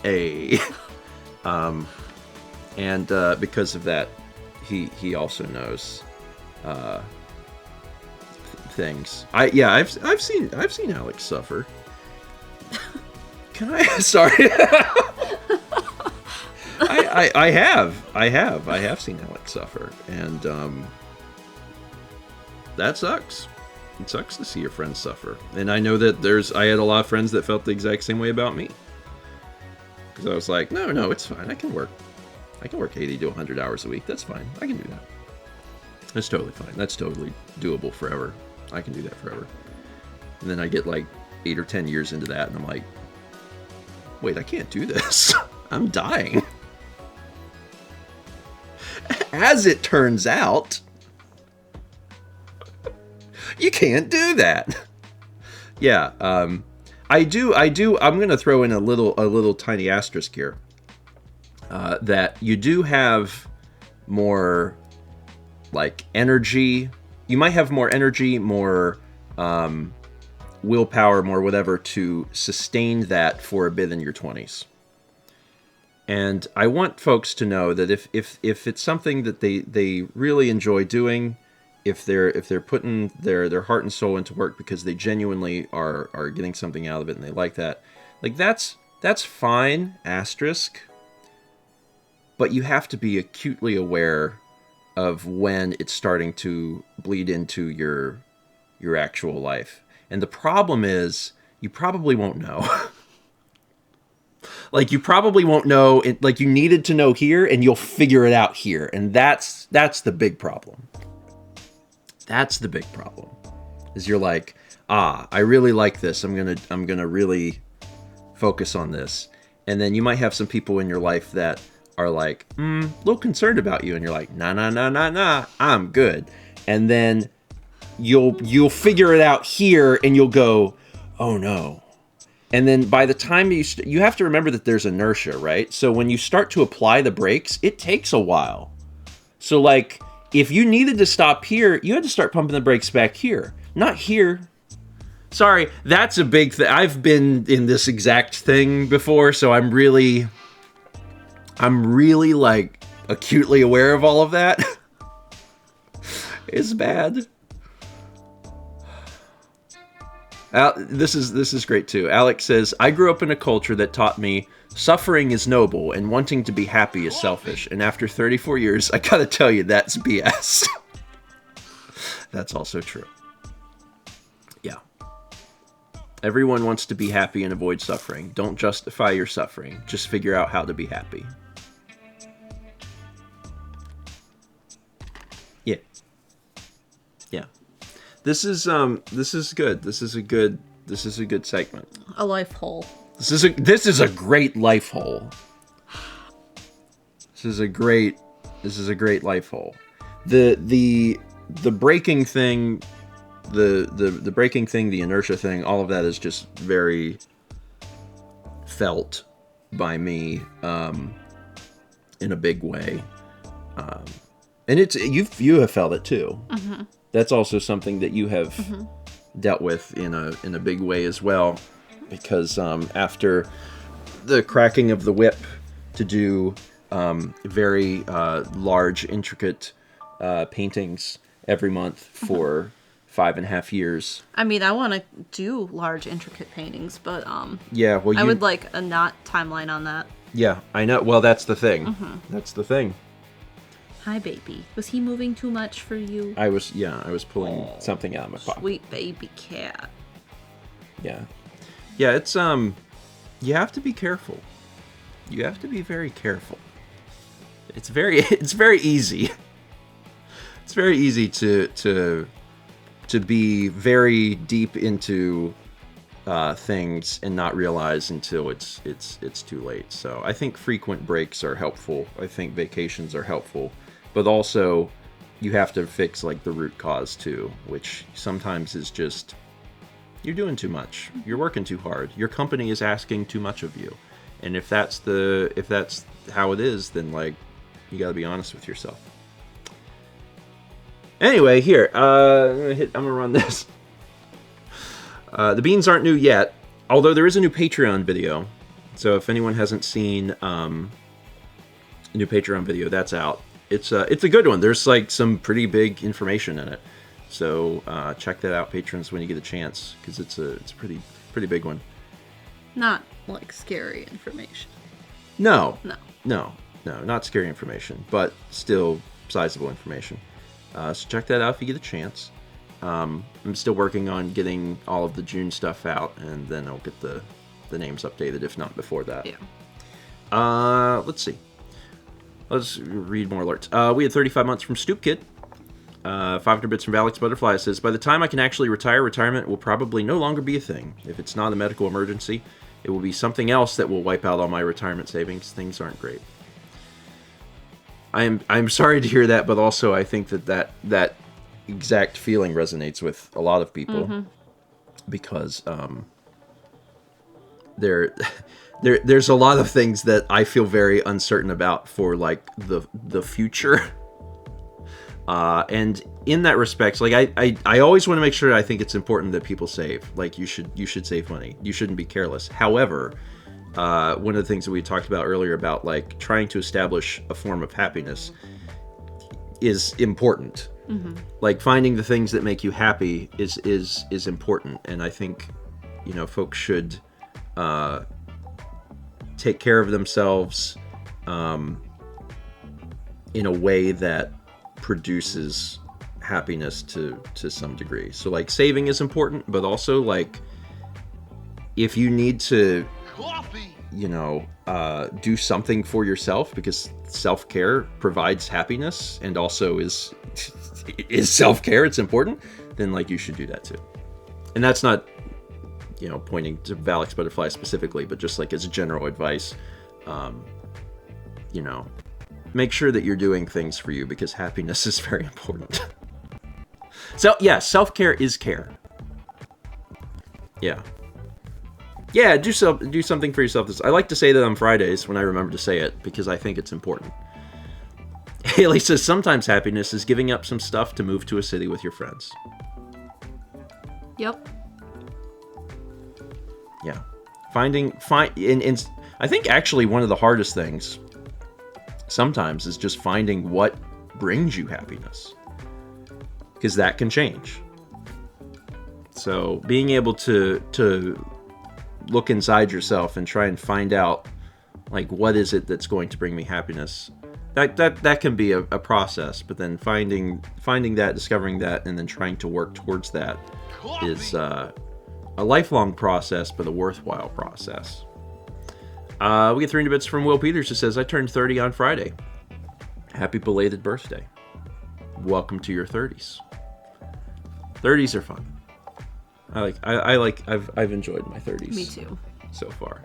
And because of that, he also knows things. I've seen Alex suffer. Can I? Sorry. I have seen Alex suffer, and that sucks. It sucks to see your friends suffer, and I know that I had a lot of friends that felt the exact same way about me. Because I was like, no, it's fine. I can work 80 to 100 hours a week. That's fine. I can do that. That's totally fine. That's totally doable forever. I can do that forever. And then I get like 8 or 10 years into that, and I'm like, wait, I can't do this. I'm dying. As it turns out, you can't do that. Yeah, I do. I'm gonna throw in a little tiny asterisk here. That you do have more, like, energy. You might have more energy, more willpower, more whatever to sustain that for a bit in your 20s. And I want folks to know that if it's something that they really enjoy doing, if they're putting their heart and soul into work because they genuinely are getting something out of it and they like that, like that's fine, asterisk. But you have to be acutely aware of when it's starting to bleed into your actual life. And the problem is, you probably won't know. Like, you probably won't know, like, you needed to know here, and you'll figure it out here. And that's the big problem. That's the big problem. Is you're like, I really like this. I'm gonna really focus on this. And then you might have some people in your life that are like, a little concerned about you, and you're like, nah, I'm good. And then you'll figure it out here, and you'll go, oh no. And then by the time you have to remember that there's inertia, right? So when you start to apply the brakes, it takes a while. So like, if you needed to stop here, you had to start pumping the brakes back here, not here. Sorry, that's a big thing. I've been in this exact thing before, so I'm really like acutely aware of all of that. It's bad. This is great too. Alex says, I grew up in a culture that taught me suffering is noble and wanting to be happy is selfish. And after 34 years, I gotta tell you, that's BS. That's also true. Yeah. Everyone wants to be happy and avoid suffering. Don't justify your suffering. Just figure out how to be happy. Yeah. Yeah. This is good. This is a good segment. A life hole. This is a great life hole. This is a great life hole. The braking thing, the braking thing, the inertia thing, all of that is just very felt by me in a big way. And you have felt it too. Mm-hmm. That's also something that you have dealt with in a big way as well, because after the cracking of the whip to do very large, intricate paintings every month for 5.5 years. I mean, I want to do large, intricate paintings, but yeah, well, I would like a not timeline on that. Yeah, I know. Well, that's the thing. Mm-hmm. That's the thing. Hi, baby. Was he moving too much for you? I was pulling something out of my pocket. Sweet baby cat. Yeah. Yeah, it's you have to be careful. You have to be very careful. It's very easy. It's very easy to be very deep into things and not realize until it's too late. So I think frequent breaks are helpful. I think vacations are helpful. But also, you have to fix like the root cause too, which sometimes is just you're doing too much. You're working too hard. Your company is asking too much of you. And if that's how it is, then like you got to be honest with yourself. Anyway, here I'm gonna run this. The beans aren't new yet, although there is a new Patreon video. So if anyone hasn't seen a new Patreon video, that's out. It's a good one. There's like some pretty big information in it. So check that out, patrons, when you get a chance, because it's a pretty big one. Not like scary information. No, not scary information, but still sizable information. So check that out if you get a chance. I'm still working on getting all of the June stuff out, and then I'll get the names updated, if not before that. Yeah. Let's see. Let's read more alerts. We had 35 months from Stoop Kid. 500 bits from Alex Butterfly says, by the time I can actually retire, retirement will probably no longer be a thing. If it's not a medical emergency, it will be something else that will wipe out all my retirement savings. Things aren't great. I'm sorry to hear that, but also I think that exact feeling resonates with a lot of people because there's a lot of things that I feel very uncertain about for like the future. And in that respect, like I always want to make sure that I think it's important that people save. Like you should save money. You shouldn't be careless. However, one of the things that we talked about earlier about like trying to establish a form of happiness is important. Like finding the things that make you happy is important. And I think, folks should take care of themselves in a way that produces happiness to some degree. So like saving is important, but also like if you need to do something for yourself because self-care provides happiness and also is self-care, it's important, then like you should do that too. And that's not pointing to Valix Butterfly specifically, but just like as general advice, make sure that you're doing things for you because happiness is very important. So yeah, self-care is care. Yeah, do something for yourself. I like to say that on Fridays when I remember to say it because I think it's important. Haley says sometimes happiness is giving up some stuff to move to a city with your friends. Yep. Yeah. And I think actually one of the hardest things sometimes is just finding what brings you happiness, because that can change. So being able to look inside yourself and try and find out like what is it that's going to bring me happiness, that can be a process, but then finding that, discovering that, and then trying to work towards that is a lifelong process, but a worthwhile process. We get 300 bits from Will Peters, who says, I turned 30 on Friday. Happy belated birthday. Welcome to your 30s. 30s are fun. I've enjoyed my 30s. Me too. So far.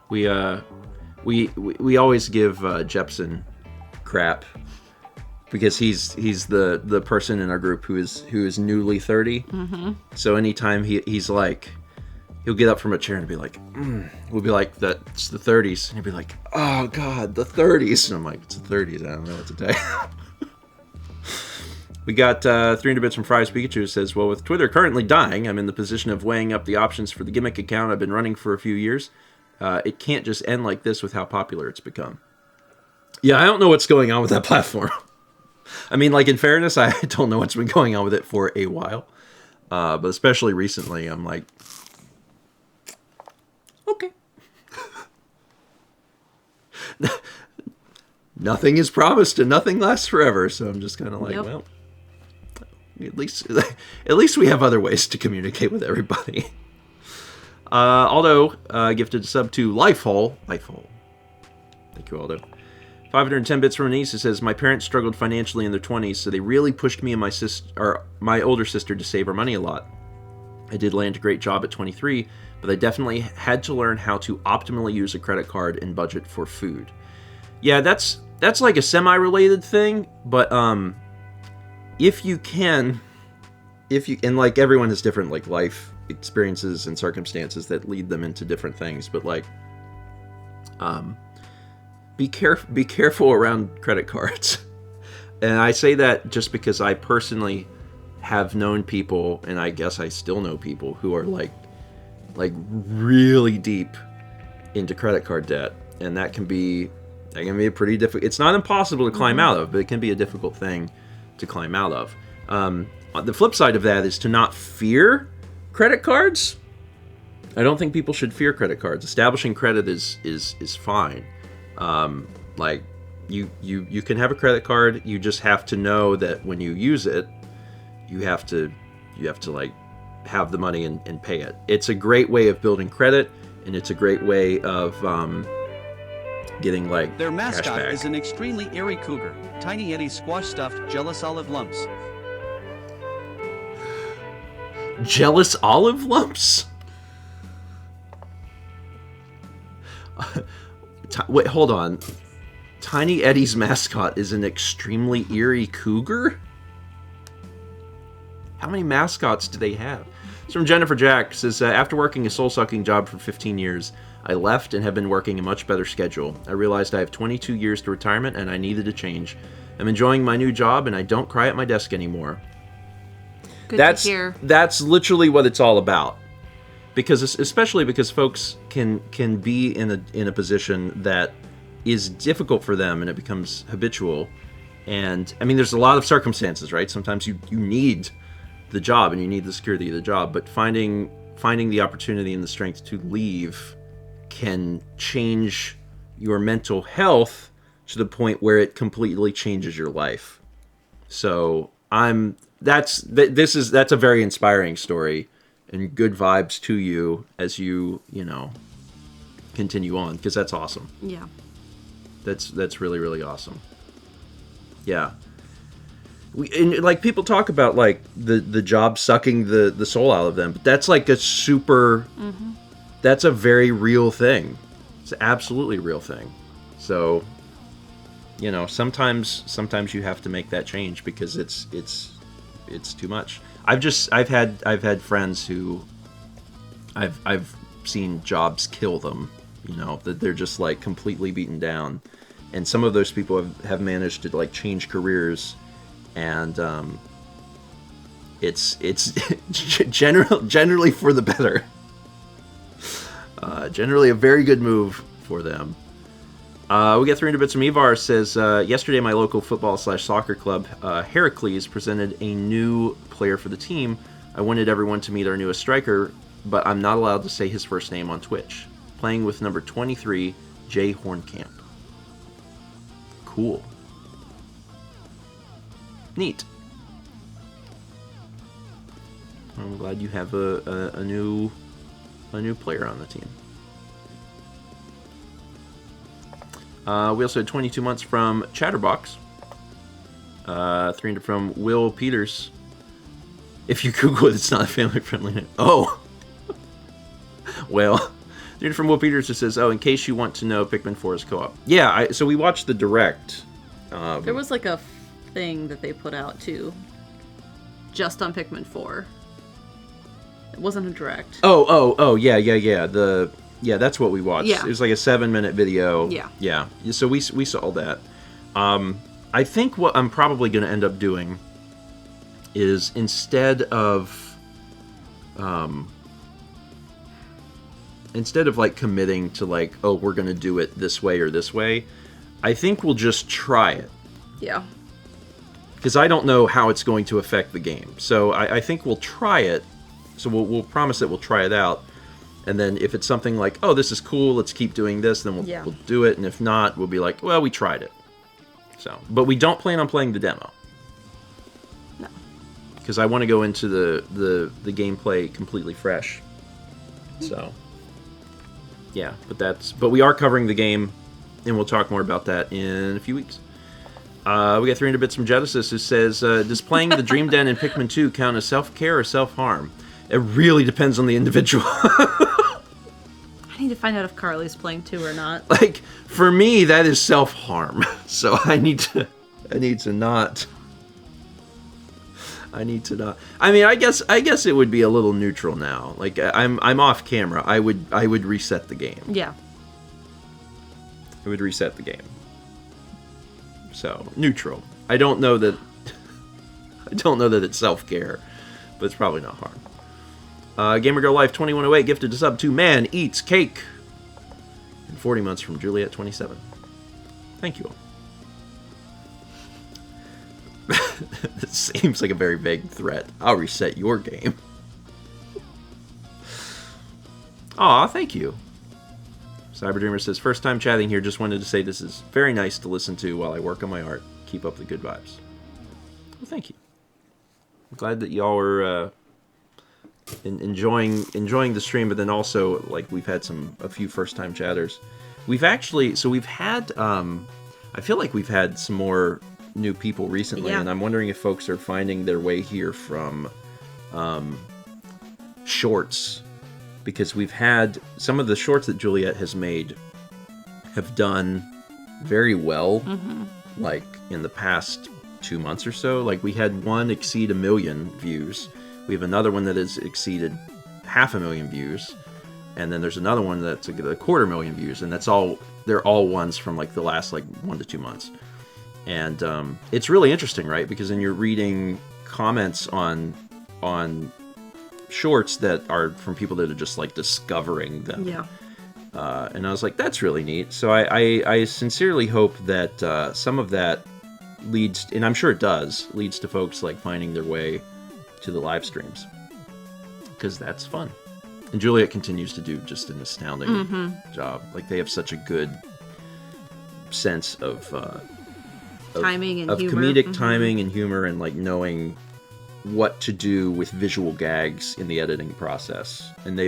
We always give Jepson crap because he's the person in our group who is newly 30. Mm-hmm. So anytime he's like, he'll get up from a chair and be like, we'll be like, that's the 30s. And he'll be like, oh God, the 30s. And I'm like, it's the 30s. I don't know what to tell you. We got 300 bits from Fries Pikachu, who says, well, with Twitter currently dying, I'm in the position of weighing up the options for the gimmick account I've been running for a few years. It can't just end like this with how popular it's become. Yeah, I don't know what's going on with that platform. I mean, like, in fairness, I don't know what's been going on with it for a while. But especially recently, I'm like, okay. Nothing is promised and nothing lasts forever. So I'm just kind of like, well, at least we have other ways to communicate with everybody. Aldo gifted a sub to Lifehole. Thank you, Aldo. 510 bits from Anise. It says, my parents struggled financially in their 20s, so they really pushed me and my older sister to save our money a lot. I did land a great job at 23, but I definitely had to learn how to optimally use a credit card and budget for food. Yeah, that's like a semi-related thing, but if you and like everyone has different like life experiences and circumstances that lead them into different things, but like be careful around credit cards. And I say that just because I personally have known people, and I guess I still know people who are like really deep into credit card debt, and that can be a pretty difficult. It's not impossible to climb out of, but it can be a difficult thing to climb out of. The flip side of that is to not fear credit cards. I don't think people should fear credit cards. Establishing credit is fine. Like you can have a credit card. You just have to know that when you use it, you have to like have the money and pay it. It's a great way of building credit, and it's a great way of getting like Their cash mascot back. is an extremely airy cougar, Tiny Eddie's squash-stuffed jealous olive lumps. Jealous olive lumps? Wait, hold on. Tiny Eddie's mascot is an extremely eerie cougar? How many mascots do they have? It's from Jennifer Jack. Says, after working a soul-sucking job for 15 years, I left and have been working a much better schedule. I realized I have 22 years to retirement and I needed a change. I'm enjoying my new job and I don't cry at my desk anymore. Good to hear. That's literally what it's all about. Because especially because folks can be in a position that is difficult for them and it becomes habitual. And I mean, there's a lot of circumstances, right? Sometimes you need the job and you need the security of the job, but finding the opportunity and the strength to leave can change your mental health to the point where it completely changes your life. So that's a very inspiring story, and good vibes to you as you continue on, because that's awesome. Yeah. That's really, really awesome. Yeah. Like people talk about like the job sucking the soul out of them, but that's like a super that's a very real thing. It's an absolutely real thing. So, sometimes you have to make that change because it's too much. I've had friends who I've seen jobs kill them, that they're just like completely beaten down. And some of those people have managed to like change careers, and it's generally for the better. Generally a very good move for them. We get 300 bits from Evar. Says, yesterday my local football/soccer club, Heracles, presented a new player for the team. I wanted everyone to meet our newest striker, but I'm not allowed to say his first name on Twitch. Playing with number 23, Jay Hornkamp. Cool. Neat. I'm glad you have a new player on the team. We also had 22 months from Chatterbox. 300 from Will Peters. If you Google it, it's not a family-friendly name. Oh! Well, 300 from Will Peters who says, in case you want to know, Pikmin 4 is co-op. Yeah, so we watched the direct. There was like a thing that they put out, too. Just on Pikmin 4. It wasn't a direct. Yeah, that's what we watched. Yeah. It was like a 7-minute video. Yeah. Yeah. So we saw that. I think what I'm probably going to end up doing is instead of like committing to like, we're going to do it this way or this way, I think we'll just try it. Yeah. Because I don't know how it's going to affect the game. So I think we'll try it. So we'll promise that we'll try it out. And then if it's something like, this is cool, let's keep doing this, then we'll do it. And if not, we'll be like, well, we tried it. So, but we don't plan on playing the demo. No. Because I want to go into the gameplay completely fresh. So, yeah, but we are covering the game, and we'll talk more about that in a few weeks. We got 300 bits from Genesis who says, does playing the Dream Den in Pikmin 2 count as self-care or self-harm? It really depends on the individual. I need to find out if Carly's playing too or not. Like, for me, that is self-harm. So I need to not. I mean, I guess it would be a little neutral now. Like, I'm off camera. I would reset the game. Yeah. I would reset the game. So, neutral. I don't know that it's self-care, but it's probably not harm. GamerGirlLife 2108 gifted a sub to Man Eats Cake. And 40 months from Juliet27. Thank you all. This seems like a very vague threat. I'll reset your game. Aw, thank you. Cyberdreamer says, first time chatting here, just wanted to say this is very nice to listen to while I work on my art. Keep up the good vibes. Well, thank you. I'm glad that y'all are enjoying the stream, but then also, like, we've had a few first time chatters. We've actually, so we've had, I feel like we've had some more new people recently, Yeah. and I'm wondering if folks are finding their way here from shorts, because we've had some of the shorts that Juliet has made have done very well, like in the past 2 months or so. Like we had one exceed 1 million views. We have another one that has exceeded 500,000 views. And then there's another one that's a 250,000 views, and they're all ones from like the last like 1 to 2 months. And it's really interesting, right? Because then you're reading comments on shorts that are from people that are just like discovering them. Yeah. And I was like, that's really neat. So I sincerely hope that some of that leads, and I'm sure it does, leads to folks like finding their way to the live streams, because that's fun. And Juliet continues to do just an astounding job. Like they have such a good sense of Timing and of humor. comedic timing and humor, and like knowing what to do with visual gags in the editing process. And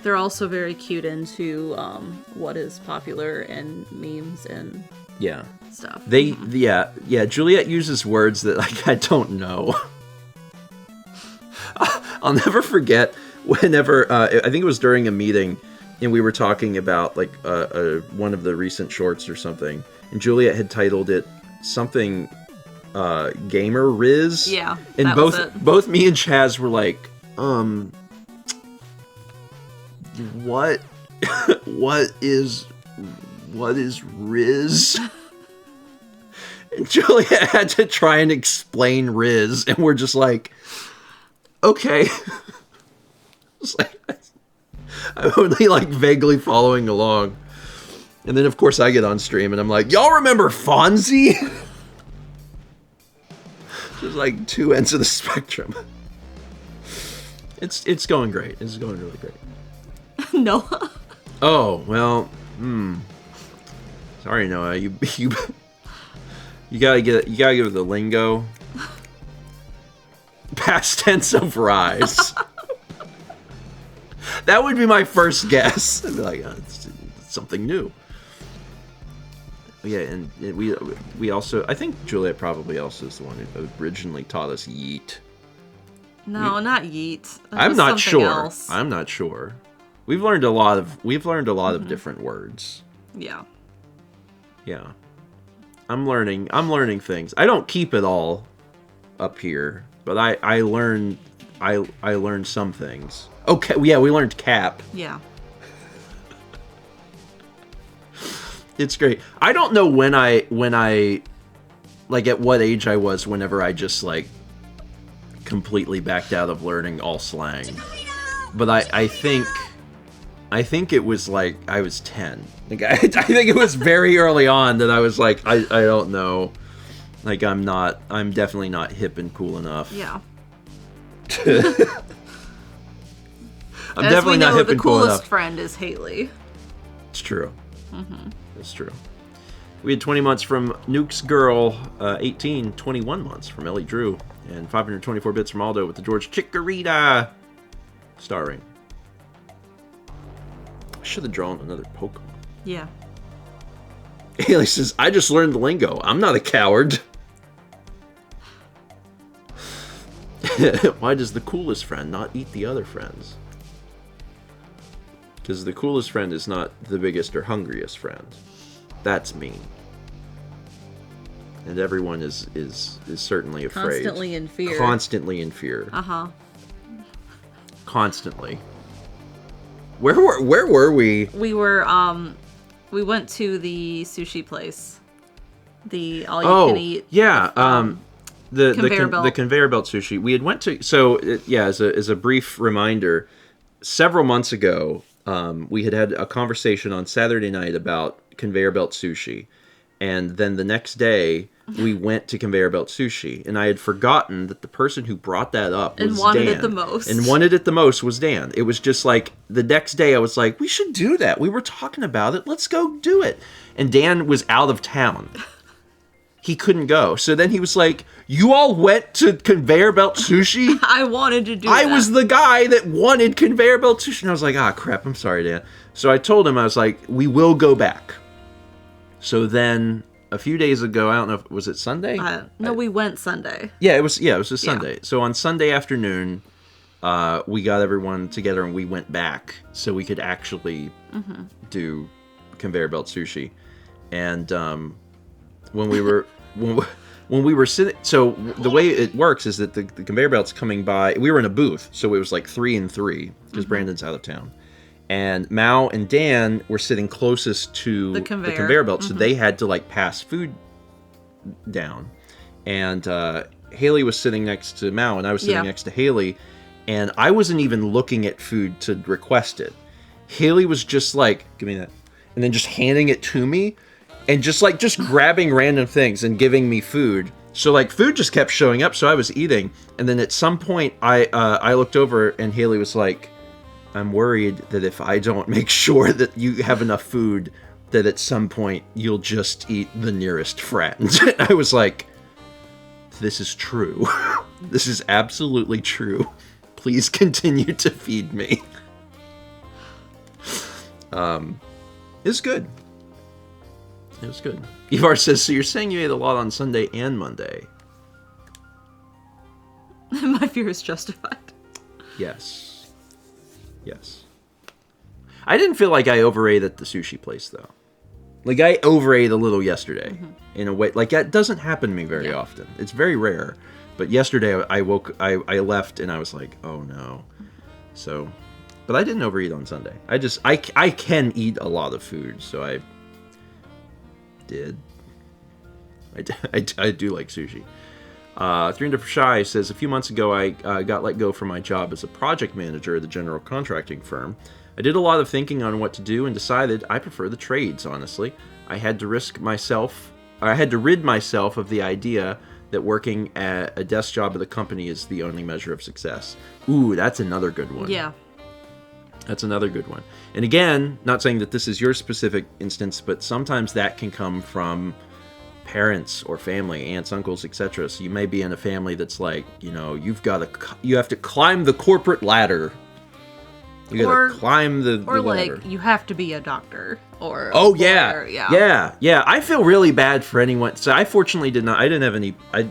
They're also very cute into what is popular and memes and stuff. Juliet uses words that like I don't know. I'll never forget whenever I think it was during a meeting, and we were talking about like one of the recent shorts or something, and Juliet had titled it something Gamer Riz. Yeah, and that was it. both me and Chaz were like, what is Riz? And Juliet had to try and explain Riz, and we're just like, okay. It's like, I'm only like vaguely following along. And then of course I get on stream and I'm like, y'all remember Fonzie? Just like two ends of the spectrum. It's going great. It's going really great. Noah. Oh, well, sorry, Noah. You gotta give it the lingo. Past tense of rise. That would be my first guess. I'd be like, oh, it's something new. Yeah, and we also, I think Juliet probably also is the one who originally taught us yeet. No, not yeet. I'm not sure. Else. I'm not sure. We've learned a lot of different words. Yeah. Yeah. I'm learning things. I don't keep it all up here, but I learn some things. Okay, yeah, we learned cap. Yeah. It's great. I don't know when I like at what age I was whenever I just like completely backed out of learning all slang. But I think it was like I was 10. Like I think it was very early on that I was like I don't know. Like I'm definitely not hip and cool enough. Yeah. I'm definitely not hip and cool enough. The coolest friend is Haley. It's true. It's true. We had 20 months from Nuke's Girl, 21 months from Ellie Drew, and 524 bits from Aldo with the George Chikorita starring. I should have drawn another Pokemon. Yeah. Haley says, I just learned the lingo. I'm not a coward. Why does the coolest friend not eat the other friends? Because the coolest friend is not the biggest or hungriest friend. That's mean. And everyone is certainly afraid. Constantly in fear. Constantly in fear. Uh-huh. Constantly. Where were we? We were, we went to the sushi place. The all-you-can-eat. Yeah, the conveyor belt. The conveyor belt sushi. We had went to, as a brief reminder, several months ago, we had a conversation on Saturday night about conveyor belt sushi, and then the next day we went to conveyor belt sushi, and I had forgotten that the person who brought that up was and wanted Dan. it the most. And wanted it the most was Dan. It was just like the next day I was like, we should do that. We were talking about it. Let's go do it. And Dan was out of town. He couldn't go. So then he was like, you all went to conveyor belt sushi? I wanted to do I that. was the guy that wanted conveyor belt sushi. And I was like, crap, I'm sorry, Dan. So I told him, I was like, we will go back. So then a few days ago, I don't know if was it Sunday? No, we went Sunday. Yeah, it was a Sunday. So on Sunday afternoon, we got everyone together and we went back so we could actually do conveyor belt sushi. And when we were sitting, so the way it works is that the conveyor belt's coming by. We were in a booth, so it was like 3 and 3 because Brandon's out of town. And Mao and Dan were sitting closest to the conveyor belt, so they had to like pass food down. And Haley was sitting next to Mao, and I was sitting next to Haley, and I wasn't even looking at food to request it. Haley was just like, "Give me that," and then just handing it to me, and just grabbing random things and giving me food. So like food just kept showing up, so I was eating, and then at some point I looked over and Haley was like, "I'm worried that if I don't make sure that you have enough food, that at some point you'll just eat the nearest friend." I was like, "This is true. This is absolutely true. Please continue to feed me." It's good. It was good. Ivar says, so you're saying you ate a lot on Sunday and Monday? My fear is justified. Yes. Yes. I didn't feel like I overate at the sushi place, though. Like, I overate a little yesterday. In a way. Like, that doesn't happen to me very often. It's very rare. But yesterday, I left, and I was like, oh, no. So, but I didn't overeat on Sunday. I can eat a lot of food, so I did. I do like sushi. 300 for Shy says, a few months ago I got let go from my job as a project manager at a general contracting firm. I did a lot of thinking on what to do and decided I prefer the trades, honestly. I had to rid myself of the idea that working at a desk job at a company is the only measure of success. Ooh, that's another good one. Yeah. That's another good one. And again, not saying that this is your specific instance, but sometimes that can come from parents or family, aunts, uncles, etc. So you may be in a family that's like, you know, you have to climb the corporate ladder. You gotta climb the ladder. Or like, you have to be a doctor. Or yeah. I feel really bad for anyone. So I fortunately did not. I didn't have any. I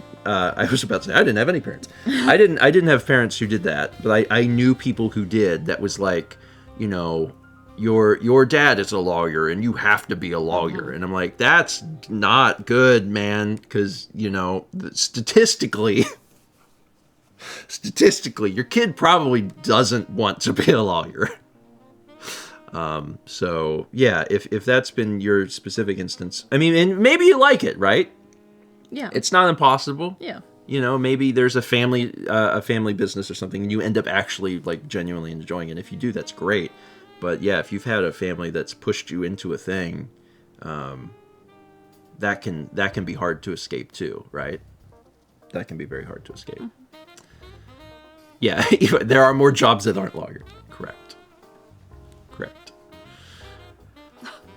was about to say I didn't have any parents. I didn't have parents who did that, but I knew people who did. That was like, you know, your dad is a lawyer and you have to be a lawyer. And I'm like, that's not good, man, because, you know, statistically, your kid probably doesn't want to be a lawyer. So yeah, if that's been your specific instance, I mean, and maybe you like it, right? Yeah. It's not impossible. Yeah. You know, maybe there's a family business or something, and you end up actually like genuinely enjoying it. If you do, that's great. But yeah, if you've had a family that's pushed you into a thing, that can be hard to escape too, right? That can be very hard to escape. Yeah, there are more jobs that aren't lawyers. Correct.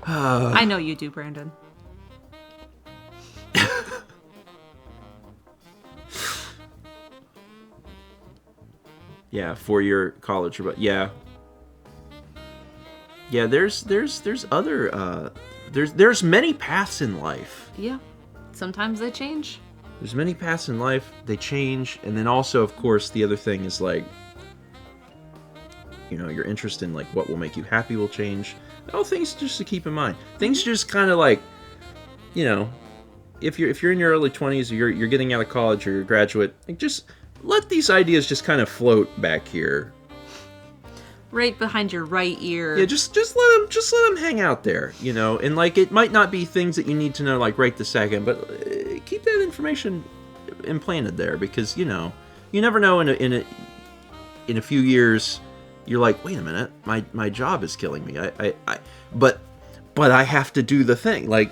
I know you do, Brandon. Yeah, 4-year college, but yeah, there's other there's many paths in life. Yeah, sometimes they change. There's many paths in life, they change, and then also, of course, the other thing is like, you know, your interest in like what will make you happy will change. All things just to keep in mind. Things just kind of like, you know, if you're in your early 20s, or you're getting out of college, or you're a graduate, like just let these ideas just kind of float back here, right behind your right ear. Yeah, just let them hang out there, you know. And like, it might not be things that you need to know like right this second, but keep that information implanted there, because you know, you never know in a few years. You're like, wait a minute, my job is killing me. But I have to do the thing. Like,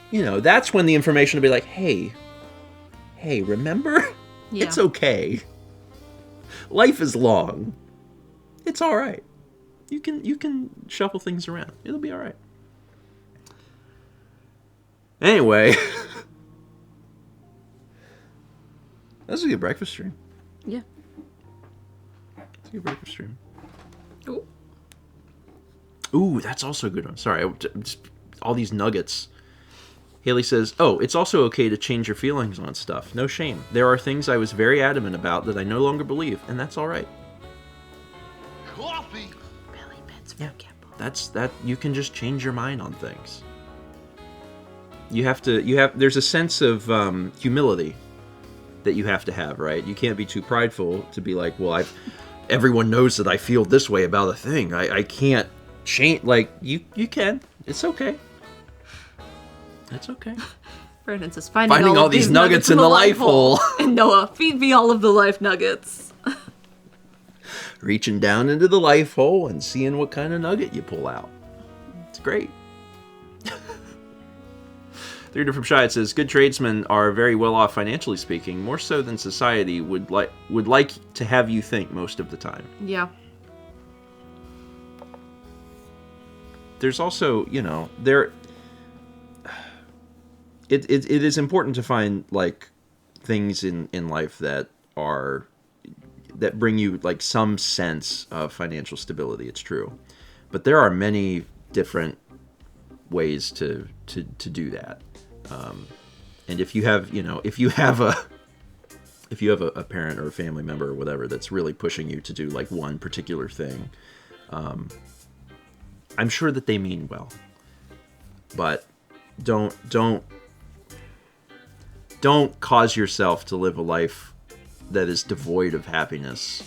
you know, that's when the information will be like, hey, remember? Yeah. It's okay. Life is long. It's all right. You can shuffle things around. It'll be all right. Anyway, that's a good breakfast stream. Yeah. It's a good breakfast stream. Ooh, that's also a good one. Sorry, just all these nuggets. Haley says, "Oh, it's also okay to change your feelings on stuff. No shame. There are things I was very adamant about that I no longer believe, and that's all right." Coffee. Yeah, that you can just change your mind on things. There's a sense of humility that you have to have, right? You can't be too prideful to be like, well, everyone knows that I feel this way about a thing. I can't change. Like, you can. It's okay. It's okay. Brandon says, finding all these nuggets in the life hole. And Noah, feed me all of the life nuggets. Reaching down into the life hole and seeing what kind of nugget you pull out. It's great. The reader from Shia says, good tradesmen are very well off financially speaking, more so than society would like to have you think most of the time. Yeah. There's also, it is important to find like things in life that bring you like some sense of financial stability. It's true, but there are many different ways to do that. And if you have a parent or a family member or whatever that's really pushing you to do like one particular thing, I'm sure that they mean well, but don't cause yourself to live a life that is devoid of happiness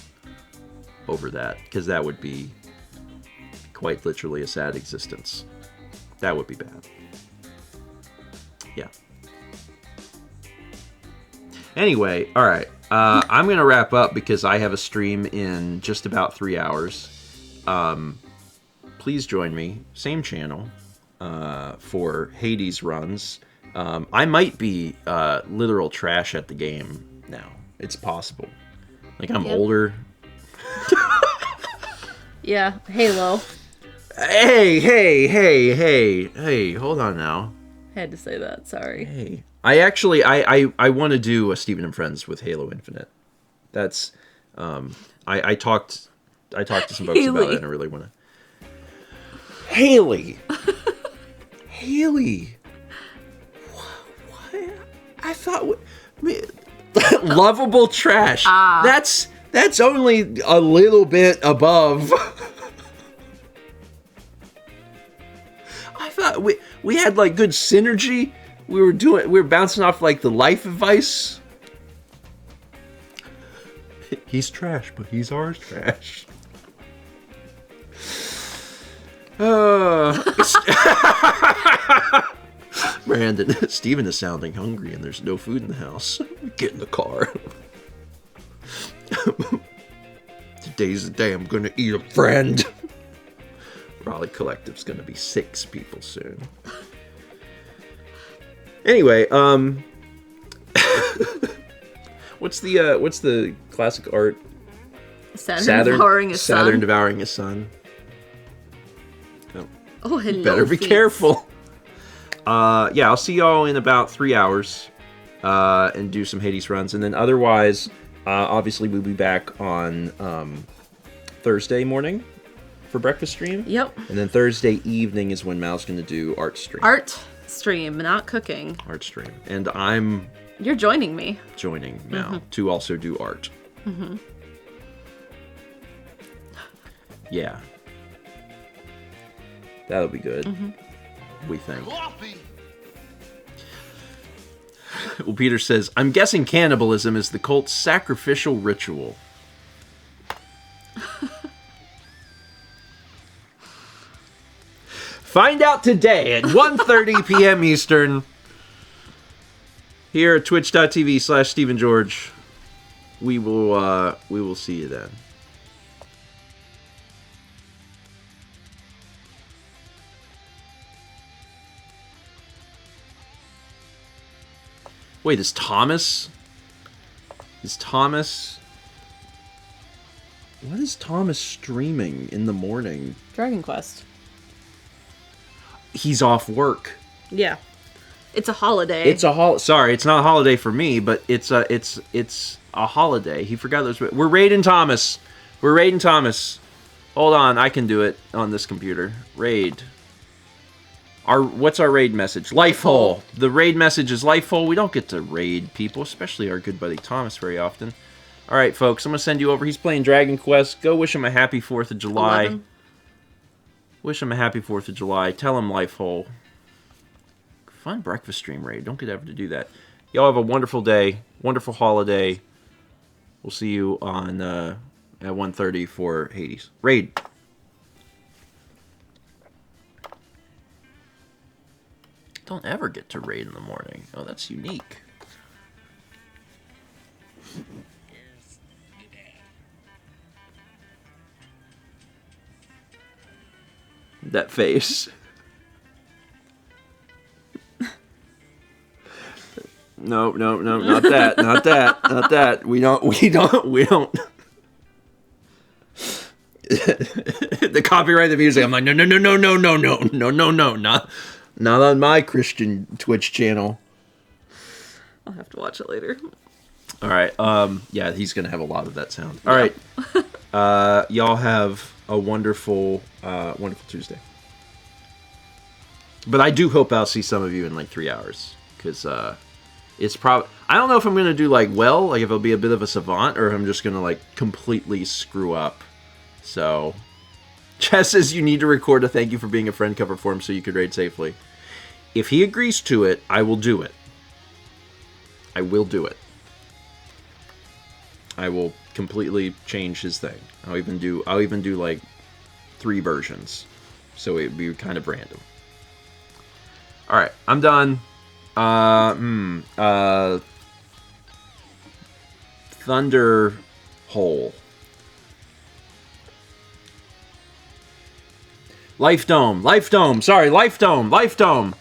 over that, because that would be quite literally a sad existence. That would be bad. Yeah. Anyway, all right. I'm going to wrap up because I have a stream in just about 3 hours. Please join me, same channel, for Hades runs. I might be literal trash at the game now. It's possible. Like, I'm older. Yeah, Halo. Hey, hold on now. Had to say that, sorry. Hey. I want to do a Stephen and Friends with Halo Infinite. That's, I talked to some folks about it, and I really want to. Haley! What? I thought... Lovable trash. That's only a little bit above. I thought we had like good synergy. We were bouncing off like the life advice. He's trash, but he's ours trash. Brandon, Steven is sounding hungry and there's no food in the house. Get in the car. Today's the day I'm gonna eat a friend. Raleigh Collective's gonna be 6 people soon. Anyway, what's the classic art? Saturn devouring his son. Saturn devouring his son. Oh, hello. Better be careful. Yeah, I'll see y'all in about 3 hours, and do some Hades runs, and then otherwise, obviously we'll be back on Thursday morning for breakfast stream. Yep. And then Thursday evening is when Mal's going to do art stream. Art stream, not cooking. Art stream, and I'm. You're joining me. Joining Mal to also do art. Mm-hmm. Yeah. That'll be good. Mm-hmm. We think. Coffee. Well, Peter says, I'm guessing cannibalism is the cult's sacrificial ritual. Find out today at 1:30 p.m. Eastern. Here at twitch.tv/StephenGeorge. We will see you then. Wait, is Thomas? What is Thomas streaming in the morning? Dragon Quest. He's off work. Yeah. It's a holiday. It's a Sorry, it's not a holiday for me, but it's a holiday. He forgot those. We're raiding Thomas. Hold on, I can do it on this computer. Raid. What's our raid message? Life hole. The raid message is life hole. We don't get to raid people, especially our good buddy Thomas, very often. All right, folks, I'm gonna send you over. He's playing Dragon Quest. Go wish him a happy 4th of July. 11. Wish him a happy 4th of July. Tell him life hole. Fun breakfast stream raid. Don't get ever to do that. Y'all have a wonderful day, wonderful holiday. We'll see you on at 1:30 for Hades raid. Don't ever get to raid in the morning. Oh, that's unique. That face. No, not that, not that, not that. We don't. The copyright the music. I'm like, no, not on my Christian Twitch channel. I'll have to watch it later. All right. Yeah, he's gonna have a lot of that sound. All right. Y'all have a wonderful, wonderful Tuesday. But I do hope I'll see some of you in like 3 hours, because it's probably, I don't know if I'm gonna do like well, like if I'll be a bit of a savant, or if I'm just gonna like completely screw up. So, Chess says you need to record a thank you for being a friend cover for him so you could raid safely. If he agrees to it, I will do it. I will do it. I will completely change his thing. I'll even do like 3 versions, so it'd be kind of random. All right, I'm done. Thunder hole. Life Dome. Sorry, Life Dome.